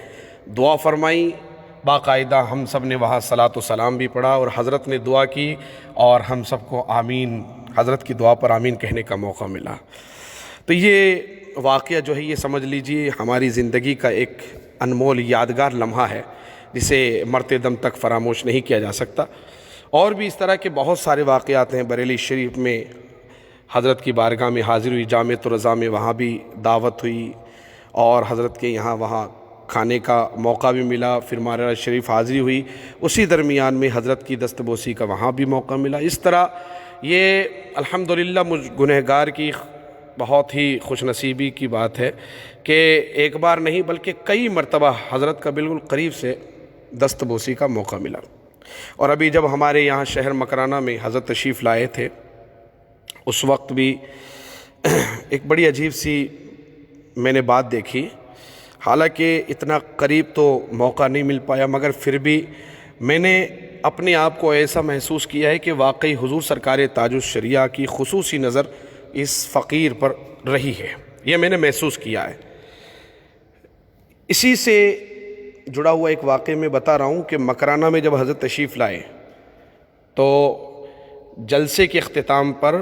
دعا فرمائی، باقاعدہ ہم سب نے وہاں صلاۃ و سلام بھی پڑھا، اور حضرت نے دعا کی، اور ہم سب کو آمین، حضرت کی دعا پر آمین کہنے کا موقع ملا. تو یہ واقعہ جو ہے یہ سمجھ لیجئے ہماری زندگی کا ایک انمول یادگار لمحہ ہے، جسے مرتے دم تک فراموش نہیں کیا جا سکتا. اور بھی اس طرح کے بہت سارے واقعات ہیں. بریلی شریف میں حضرت کی بارگاہ میں حاضر ہوئی، جامعۃ الرضا میں وہاں بھی دعوت ہوئی، اور حضرت کے یہاں وہاں کھانے کا موقع بھی ملا. پھر مارا شریف حاضری ہوئی، اسی درمیان میں حضرت کی دست بوسی کا وہاں بھی موقع ملا. اس طرح یہ الحمدللہ مجھ گنہگار کی بہت ہی خوش نصیبی کی بات ہے کہ ایک بار نہیں بلکہ کئی مرتبہ حضرت کا بالکل قریب سے دست بوسی کا موقع ملا. اور ابھی جب ہمارے یہاں شہر مکرانہ میں حضرت تشریف لائے تھے، اس وقت بھی ایک بڑی عجیب سی میں نے بات دیکھی. حالانکہ اتنا قریب تو موقع نہیں مل پایا، مگر پھر بھی میں نے اپنے آپ کو ایسا محسوس کیا ہے کہ واقعی حضور سرکار تاج الشریعہ کی خصوصی نظر اس فقیر پر رہی ہے. یہ میں نے محسوس کیا ہے. اسی سے جڑا ہوا ایک واقعہ میں بتا رہا ہوں کہ مکرانہ میں جب حضرت تشریف لائے تو جلسے کے اختتام پر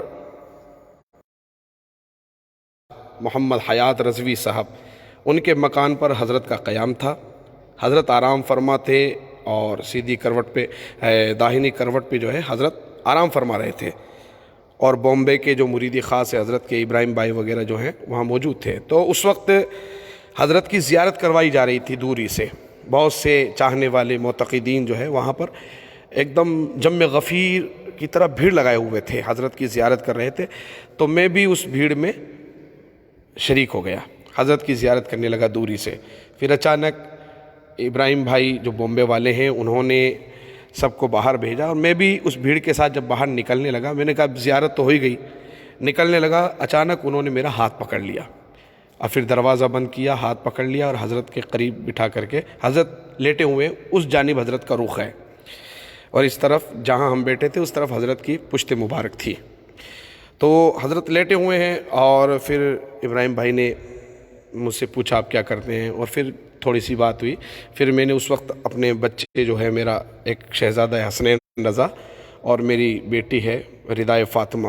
محمد حیات رضوی صاحب، ان کے مکان پر حضرت کا قیام تھا. حضرت آرام فرما تھے، اور سیدھی کروٹ پہ داہنی کروٹ پہ جو ہے حضرت آرام فرما رہے تھے. اور بامبے کے جو مریدی خاص ہے حضرت کے ابراہیم بھائی وغیرہ جو ہیں وہاں موجود تھے. تو اس وقت حضرت کی زیارت کروائی جا رہی تھی دوری سے. بہت سے چاہنے والے معتقدین جو ہے وہاں پر ایک دم جم غفیر کی طرح بھیڑ لگائے ہوئے تھے، حضرت کی زیارت کر رہے تھے. تو میں بھی اس بھیڑ میں شریک ہو گیا، حضرت کی زیارت کرنے لگا دوری سے. پھر اچانک ابراہیم بھائی جو بامبے والے ہیں انہوں نے سب کو باہر بھیجا، اور میں بھی اس بھیڑ کے ساتھ جب باہر نکلنے لگا، میں نے کہا زیارت تو ہو ہی گئی، نکلنے لگا. اچانک انہوں نے میرا ہاتھ پکڑ لیا، اور پھر دروازہ بند کیا، ہاتھ پکڑ لیا، اور حضرت کے قریب بٹھا کر کے حضرت لیٹے ہوئے اس جانب حضرت کا رخ ہے، اور اس طرف جہاں ہم بیٹھے تھے اس طرف حضرت کی پشت مبارک تھی. تو حضرت لیٹے ہوئے ہیں، اور پھر ابراہیم بھائی نے مجھ سے پوچھا آپ کیا کرتے ہیں، اور پھر تھوڑی سی بات ہوئی. پھر میں نے اس وقت اپنے بچے جو ہے میرا ایک شہزادہ حسنین رضا، اور میری بیٹی ہے ردائے فاطمہ،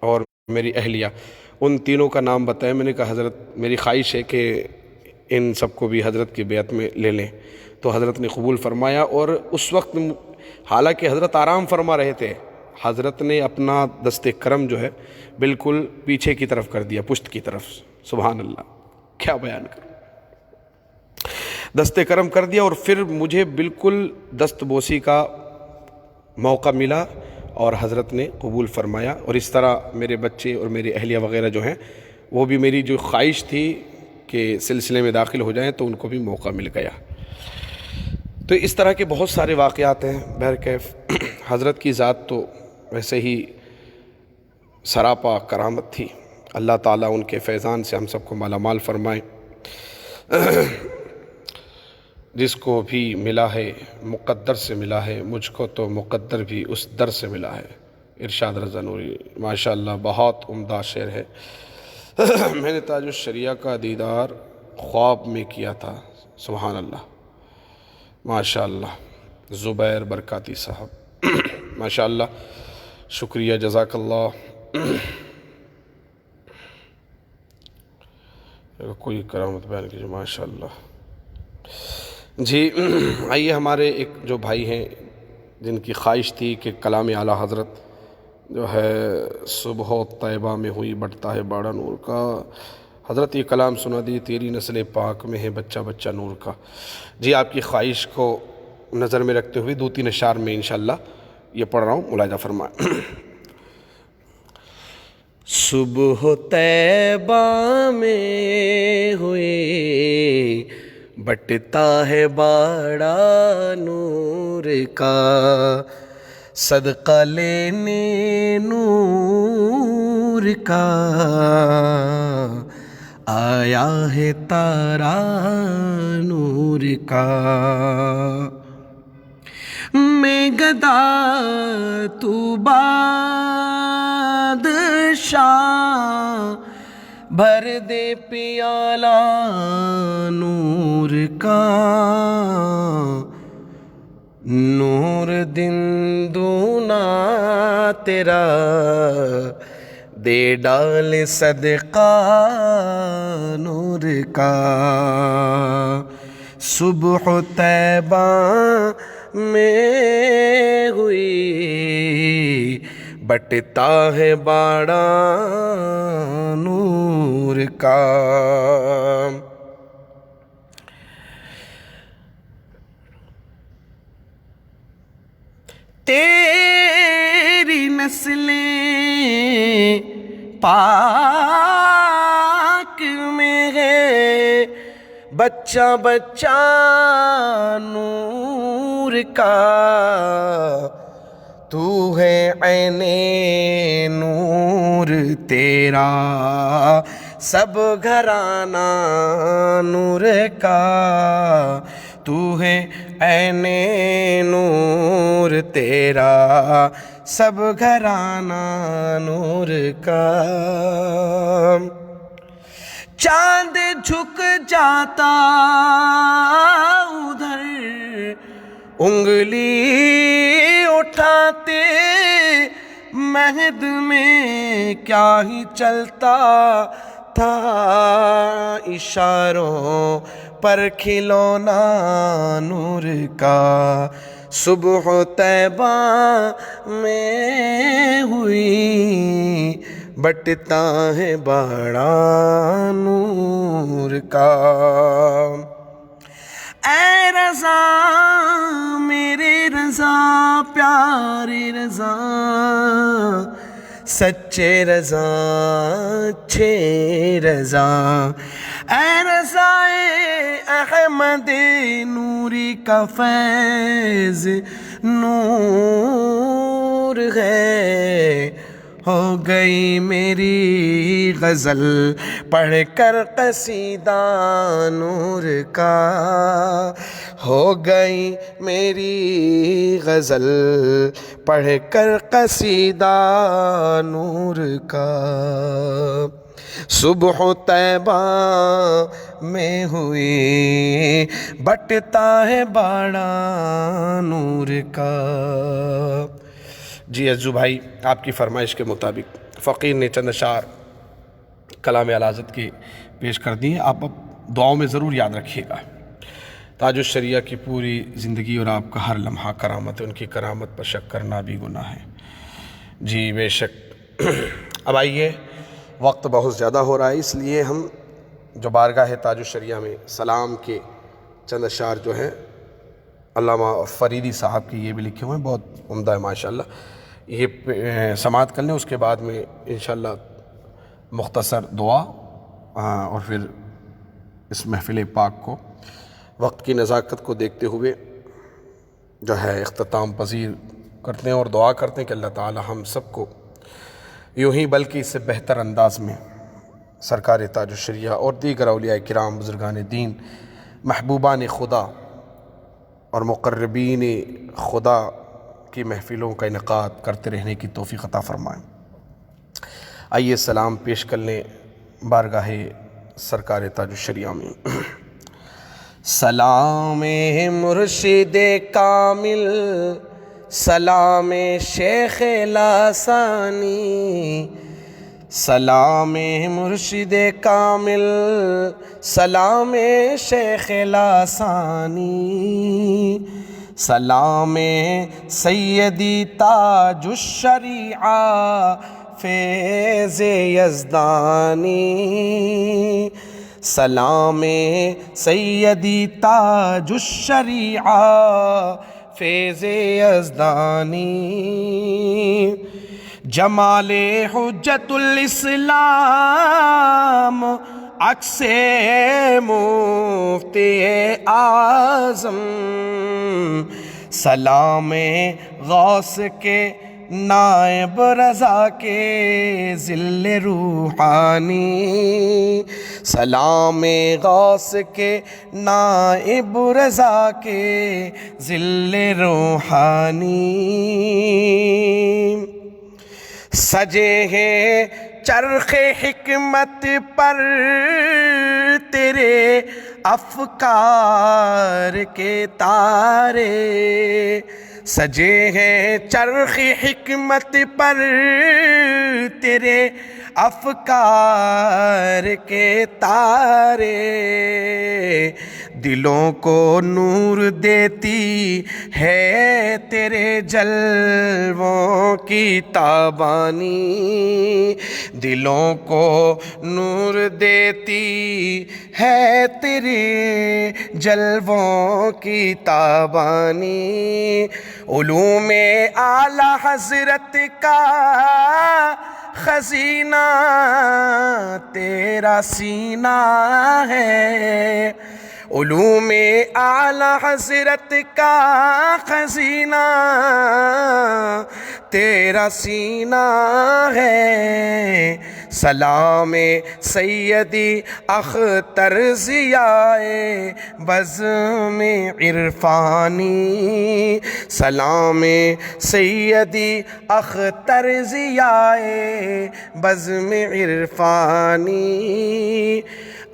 اور میری اہلیہ، ان تینوں کا نام بتایا. میں نے کہا حضرت میری خواہش ہے کہ ان سب کو بھی حضرت کی بیعت میں لے لیں. تو حضرت نے قبول فرمایا. اور اس وقت حالانکہ حضرت آرام فرما رہے تھے، حضرت نے اپنا دست کرم جو ہے بالکل پیچھے کی طرف کر دیا، پشت کی طرف. سبحان اللہ، کیا بیان کروں، دست کرم کر دیا. اور پھر مجھے بالکل دست بوسی کا موقع ملا، اور حضرت نے قبول فرمایا. اور اس طرح میرے بچے اور میری اہلیہ وغیرہ جو ہیں وہ بھی میری جو خواہش تھی کہ سلسلے میں داخل ہو جائیں تو ان کو بھی موقع مل گیا. تو اس طرح کے بہت سارے واقعات ہیں. بہرکیف حضرت کی ذات تو ویسے ہی سراپا کرامت تھی. اللہ تعالیٰ ان کے فیضان سے ہم سب کو مالا مال فرمائے. جس کو بھی ملا ہے مقدر سے ملا ہے، مجھ کو تو مقدر بھی اس در سے ملا ہے. ارشاد رضا نوری، ماشاءاللہ بہت عمدہ شعر ہے. میں نے تاج الشریعہ کا دیدار خواب میں کیا تھا. سبحان اللہ، ماشاءاللہ. زبیر برکاتی صاحب، ماشاءاللہ، شکریہ، جزاک اللہ. کوئی کرامت بیان کیجیے ماشاء اللہ. جی آئیے ہمارے ایک جو بھائی ہیں جن کی خواہش تھی کہ کلام اعلیٰ حضرت جو ہے صبح طیبہ میں ہوئی بٹتا ہے باڑا نور کا، حضرت یہ کلام سنا دی تیری نسل پاک میں ہے بچہ بچہ نور کا. جی آپ کی خواہش کو نظر میں رکھتے ہوئے 2-3 اشعار میں انشاءاللہ یہ پڑھ رہا ہوں، ملاحظہ فرمائیں. صبح طیبہ میں ہوئی بٹتا ہے باڑا نور کا، صدقہ لینے نور کا آیا ہے تارا نور کا. میں گدا تو بادشاہ بھر دے پیالہ نور کا، نور دن دونا تیرا دے ڈال صدقہ نور کا. صبح طیبہ میں ہوئی بٹتا ہے باڑا نور کا. تیری نسلیں پاک میں ہے بچہ بچہ نور کا، تو ہے عین نور تیرا سب گھرانہ نور کا، تو ہے عین نور تیرا سب گھرانہ نور کا. چاند جھک جاتا ادھر انگلی اٹھاتے، مہد میں کیا ہی چلتا تھا اشاروں پر کھلونا نور کا. صبح طیبہ میں ہوئی بٹتا ہے باڑا نور کا. اے رضا میرے رضا پیارے رضا، سچے رضا اچھے رضا، اے رضا احمد نوری کا فیض نور ہے. ہو گئی میری غزل پڑھ کر قصیدہ نور کا، ہو گئی میری غزل پڑھ کر قصیدہ نور کا. صبح طیبہ میں ہوئی بٹتا ہے باڑا نور کا. جی عزو بھائی آپ کی فرمائش کے مطابق فقیر نے چند اشعار کلام اعلیٰ حضرت کی پیش کر دی ہیں. آپ اب دعاؤں میں ضرور یاد رکھیے گا. تاج الشریعہ کی پوری زندگی اور آپ کا ہر لمحہ کرامت ہے، ان کی کرامت پر شک کرنا بھی گناہ ہے. جی بے شک. اب آئیے وقت بہت زیادہ ہو رہا ہے، اس لیے ہم جو بارگاہ تاج الشریعہ میں سلام کے چند اشعار جو ہیں علامہ فریدی صاحب کی یہ بھی لکھے ہوئے ہیں، بہت عمدہ ہے ماشاءاللہ، یہ سماعت کر لیں. اس کے بعد میں انشاءاللہ مختصر دعا اور پھر اس محفل پاک کو وقت کی نزاکت کو دیکھتے ہوئے جو ہے اختتام پذیر کرتے ہیں اور دعا کرتے ہیں کہ اللہ تعالی ہم سب کو یوں ہی بلکہ اس سے بہتر انداز میں سرکار تاج الشریعہ اور دیگر اولیاء کرام بزرگان دین محبوبان خدا اور مقربین خدا کی محفلوں کا انعقاد کرتے رہنے کی توفیق عطا فرمائیں. آئیے سلام پیش کر لیں بارگاہ سرکار تاج الشریعہ میں. سلام مرشد کامل، سلام شیخ لاسانی، سلام مرشد کامل، سلام شیخ لاسانی، سلام سیدی تاج الشریعہ فیض یزدانی، سلام سیدی تاج الشریعہ فیض یزدانی، جمال حجت الاسلام عکس مفتی اعظم، سلام غوث کے نائب رضا کے ذل روحانی، سلام غوث کے نائب رضا کے ذل روحانی، سجے ہیں چرخ حکمت پر تیرے افکار کے تارے، سجے ہیں چرخ حکمت پر تیرے افکار کے تارے، دلوں کو نور دیتی ہے تیرے جلووں کی تابانی، دلوں کو نور دیتی ہے تیرے جلووں کی تابانی، علوم اعلی حضرت کا خزینہ تیرا سینہ ہے، علوم اعلی حضرت کا خزینہ تیرا سینہ ہے، سلام سیدی اختر ضیاء بزم عرفانی، سلام سیدی اختر ضیاء بزم عرفانی،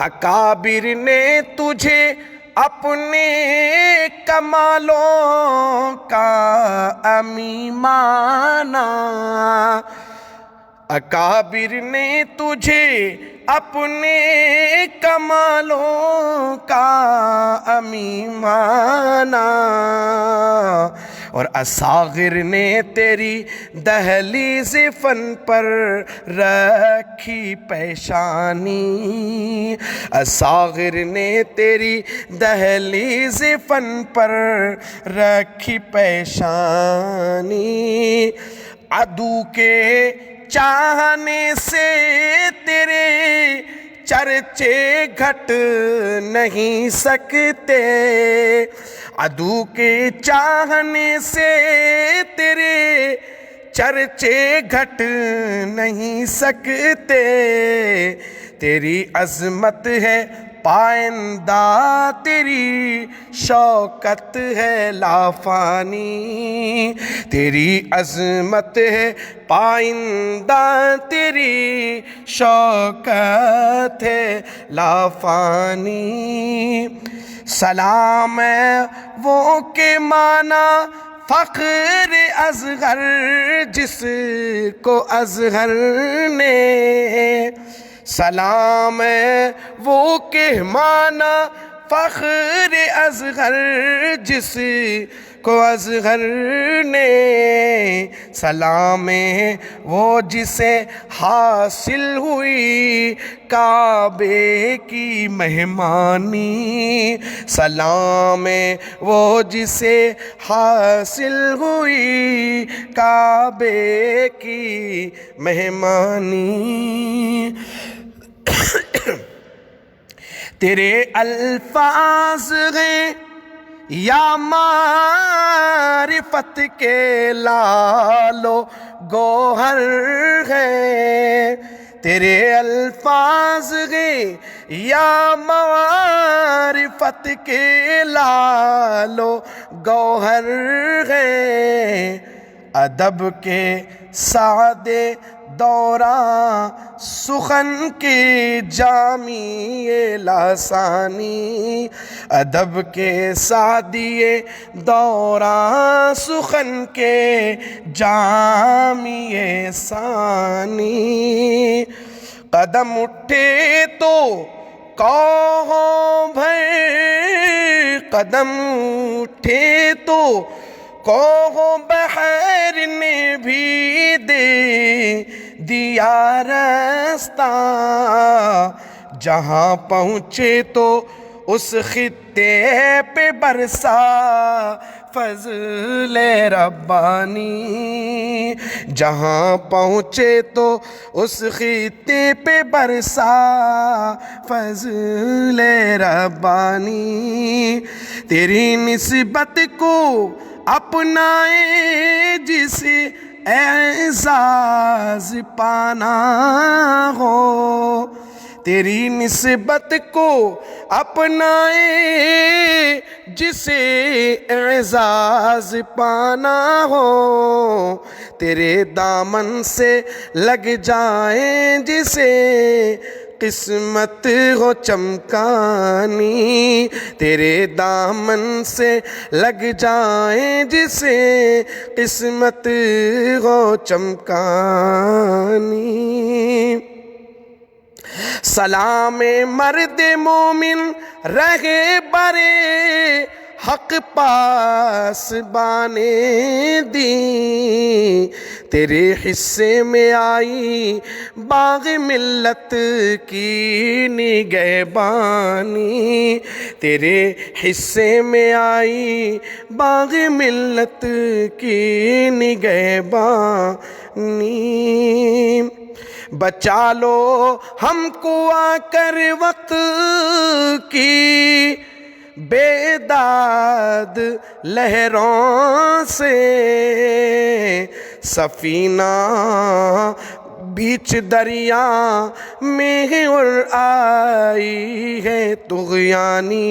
اکابر نے تجھے اپنے کمالوں کا امی مانا، اکابر نے تجھے اپنے کمالوں کا امی مانا، اور اصاغر نے تیری دہلیز فن پر رکھی پیشانی، اصاغر نے تیری دہلیز فن پر رکھی پیشانی، عدو کے چاہنے سے تیرے چرچے گھٹ نہیں سکتے، عدو کے چاہنے سے تیرے چرچے گھٹ نہیں سکتے، تیری عظمت ہے پائندہ تیری شوکت ہے لافانی، تیری عظمت ہے پائندہ تیری شوکت ہے لافانی، سلام وہ کے مانا فخر اصغر جس کو اصغر نے، سلام وہ کہ مانا فخر اصغر جس کو اصغر نے، سلام وہ جسے حاصل ہوئی کعبے کی مہمانی، سلام وہ جسے حاصل ہوئی کعبے کی مہمانی، تیرے الفاظ ہیں یا معرفت کے لالو گوہر ہے، تیرے الفاظ ہیں یا معرفت کے لالو گوہر ہے، ادب کے سعد دوراں سخن کے جامی لاسانی، ادب کے سادیے دوراں سخن کے جامی ثانی، قدم اٹھے تو کوہوں بھر، قدم اٹھے تو کوہوں بحر نے بھی دے دیا راستہ، جہاں پہنچے تو اس خطے پہ برسا فضل ربانی، جہاں پہنچے تو اس خطے پہ برسا فضل ربانی، تیری نسبت کو اپنائے جسے اعزاز پانا ہو، تیری نسبت کو اپنائے جسے اعزاز پانا ہو، تیرے دامن سے لگ جائیں جسے قسمت ہو چمکانی، تیرے دامن سے لگ جائیں جسے قسمت ہو چمکانی، سلام مرد مومن رہے برے حق پاسبان دین، تیرے حصے میں آئی باغ ملت کی نگہبانی، تیرے حصے میں آئی باغ ملت کی نگہبانی، بچا لو ہم کو آ کر وقت کی بیداد لہروں سے، سفینہ بیچ دریا میں اور آئی ہے طغیانی،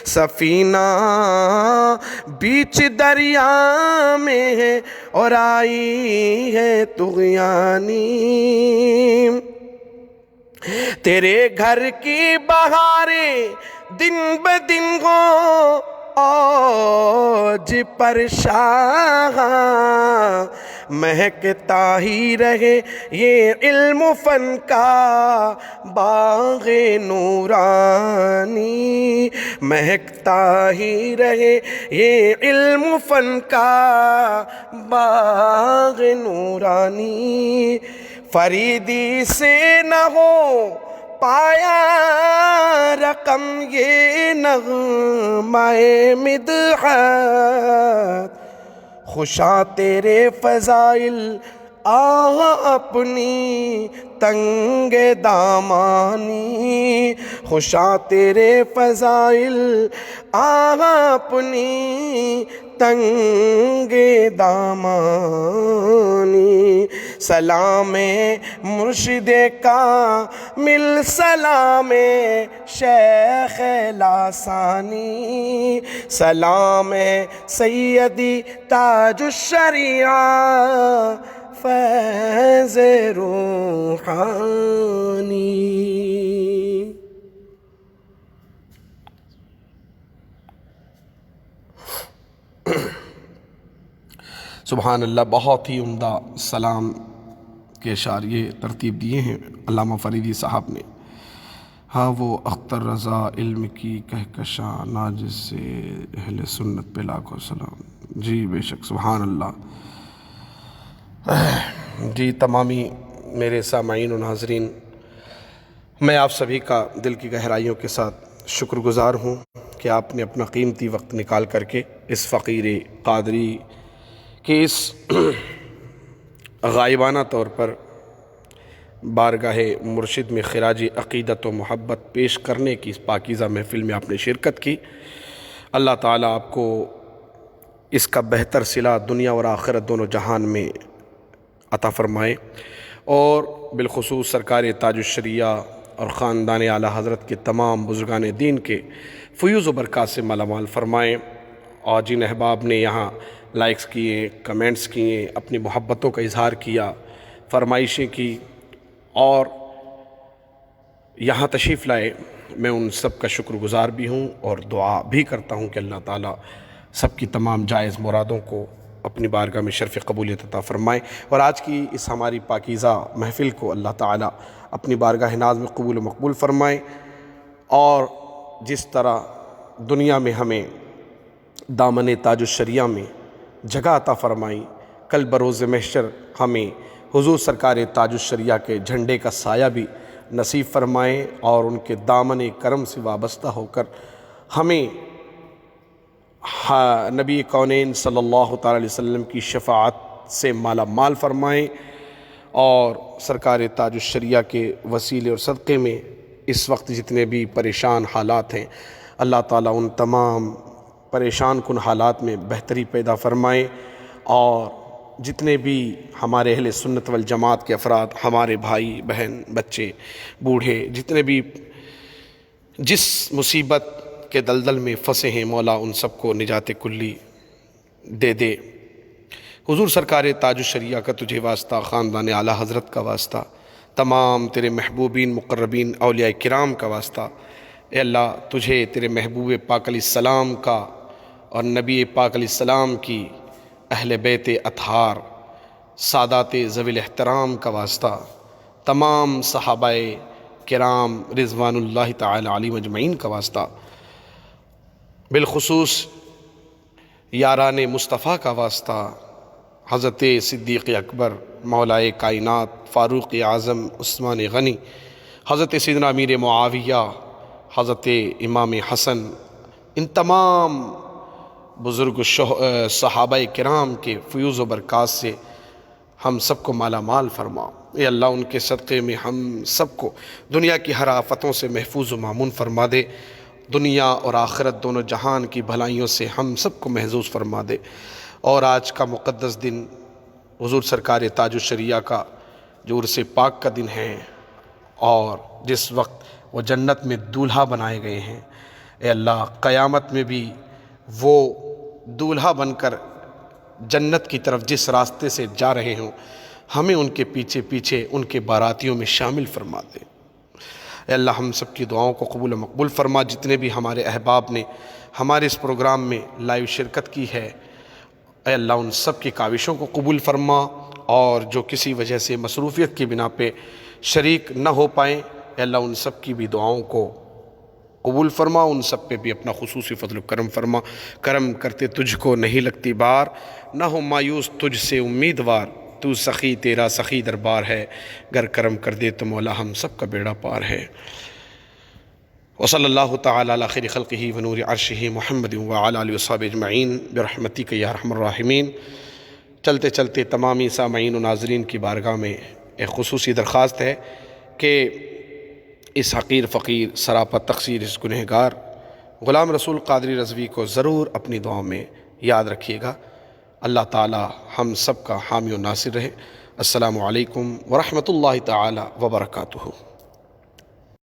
سفینہ بیچ دریا میں ہے اور آئی ہے طغیانی، تیرے گھر کی بہاریں دن بدن ہو اوج پر شاہاں، مہکتا ہی رہے یہ علم و فن کا باغ نورانی، مہکتا ہی رہے یہ علم و فن کا باغ نورانی، فریدی سے نہ ہو پایا رقم یہ نغمہ مدحت، خوشاں تیرے فضائل آہ اپنی تنگ دامانی، خوشاں تیرے فضائل آہ اپنی تنگ دامانی، سلام مرشد کامل، سلام شیخ لاسانی، سلام سیدی تاج الشریعہ فیض روحانی۔ سبحان اللہ، بہت ہی عمدہ سلام کے اشاریے ترتیب دیے ہیں علامہ فریدی صاحب نے۔ ہاں وہ اختر رضا علم کی کہکشاں ناجز سے اہل سنت پہ لاکھوں سلام۔ جی بے شک، سبحان اللہ۔ جی تمامی میرے سامعین و ناظرین، میں آپ سبھی کا دل کی گہرائیوں کے ساتھ شکر گزار ہوں کہ آپ نے اپنا قیمتی وقت نکال کر کے اس فقیر قادری کہ اس غائبانہ طور پر بارگاہ مرشد میں خراج عقیدت و محبت پیش کرنے کی اس پاکیزہ محفل میں آپ نے شرکت کی۔ اللہ تعالیٰ آپ کو اس کا بہتر صلہ دنیا اور آخرت دونوں جہان میں عطا فرمائے، اور بالخصوص سرکار تاج الشریعہ اور خاندان اعلیٰ حضرت کے تمام بزرگان دین کے فیوز و برکات سے مالا مال فرمائیں، اور جن احباب نے یہاں لائکس کیے، کمنٹس کیے، اپنی محبتوں کا اظہار کیا، فرمائشیں کی اور یہاں تشریف لائے، میں ان سب کا شکر گزار بھی ہوں اور دعا بھی کرتا ہوں کہ اللہ تعالیٰ سب کی تمام جائز مرادوں کو اپنی بارگاہ میں شرف قبولیت عطا فرمائے، اور آج کی اس ہماری پاکیزہ محفل کو اللہ تعالیٰ اپنی بارگاہ ناز میں قبول و مقبول فرمائے، اور جس طرح دنیا میں ہمیں دامن تاج الشریعہ میں جگہ عطا فرمائی، کل بروز محشر ہمیں حضور سرکار تاج الشریعہ کے جھنڈے کا سایہ بھی نصیب فرمائے، اور ان کے دامن کرم سے وابستہ ہو کر ہمیں نبی کونین صلی اللہ تعالی علیہ وسلم کی شفاعت سے مالا مال فرمائیں، اور سرکار تاج الشریعہ کے وسیلے اور صدقے میں اس وقت جتنے بھی پریشان حالات ہیں، اللہ تعالیٰ ان تمام پریشان کن حالات میں بہتری پیدا فرمائیں، اور جتنے بھی ہمارے اہل سنت والجماعت کے افراد، ہمارے بھائی بہن بچے بوڑھے، جتنے بھی جس مصیبت کے دلدل میں پھنسے ہیں، مولا ان سب کو نجات کلی دے دے۔ حضور سرکار تاج الشریعہ کا تجھے واسطہ، خاندان اعلیٰ حضرت کا واسطہ، تمام تیرے محبوبین مقربین اولیاء کرام کا واسطہ، اے اللہ تجھے تیرے محبوب پاک علیہ السلام کا اور نبی پاک علیہ السلام کی اہل بیت اطہار سادات ذوی الاحترام کا واسطہ، تمام صحابہ کرام رضوان اللہ تعالی علیہم اجمعین کا واسطہ، بالخصوص یاران مصطفیٰ کا واسطہ، حضرت صدیق اکبر، مولائے کائنات، فاروق اعظم، عثمان غنی، حضرت سیدنا امیر معاویہ، حضرت امام حسن، ان تمام بزرگ صحابہ کرام کے فیوز و برکات سے ہم سب کو مالا مال فرما۔ اے اللہ ان کے صدقے میں ہم سب کو دنیا کی ہر آفتوں سے محفوظ و مامون فرما دے، دنیا اور آخرت دونوں جہان کی بھلائیوں سے ہم سب کو محفوظ فرما دے۔ اور آج کا مقدس دن حضور سرکار تاج الشریعہ کا جو عرس پاک کا دن ہے، اور جس وقت وہ جنت میں دولہا بنائے گئے ہیں، اے اللہ قیامت میں بھی وہ دولہا بن کر جنت کی طرف جس راستے سے جا رہے ہوں، ہمیں ان کے پیچھے پیچھے ان کے باراتیوں میں شامل فرما دے۔ اے اللہ ہم سب کی دعاؤں کو قبول و مقبول فرما۔ جتنے بھی ہمارے احباب نے ہمارے اس پروگرام میں لائیو شرکت کی ہے، اے اللہ ان سب کی کاوشوں کو قبول فرما، اور جو کسی وجہ سے مصروفیت کی بنا پہ شریک نہ ہو پائیں، اے اللہ ان سب کی بھی دعاؤں کو قبول فرما، ان سب پہ بھی اپنا خصوصی فضل و کرم فرما۔ کرم کرتے تجھ کو نہیں لگتی بار، نہ ہو مایوس تجھ سے امیدوار، تو سخی تیرا سخی دربار ہے، گر کرم کر دے تو مولا ہم سب کا بیڑا پار ہے۔ وصلی اللہ تعالی علی خیر خلقہ ونور عرشہ محمد وعلی آلہ وصحبہ اجمعین برحمتک یا ارحم الراحمین۔ چلتے چلتے تمامی سامعین و ناظرین کی بارگاہ میں ایک خصوصی درخواست ہے کہ اس حقیر فقیر سراپا تقصیر اس گنہگار غلام رسول قادری رضوی کو ضرور اپنی دعاؤں میں یاد رکھیے گا۔ اللہ تعالی ہم سب کا حامی و ناصر رہے۔ السلام علیکم ورحمۃ اللہ تعالی وبرکاتہ۔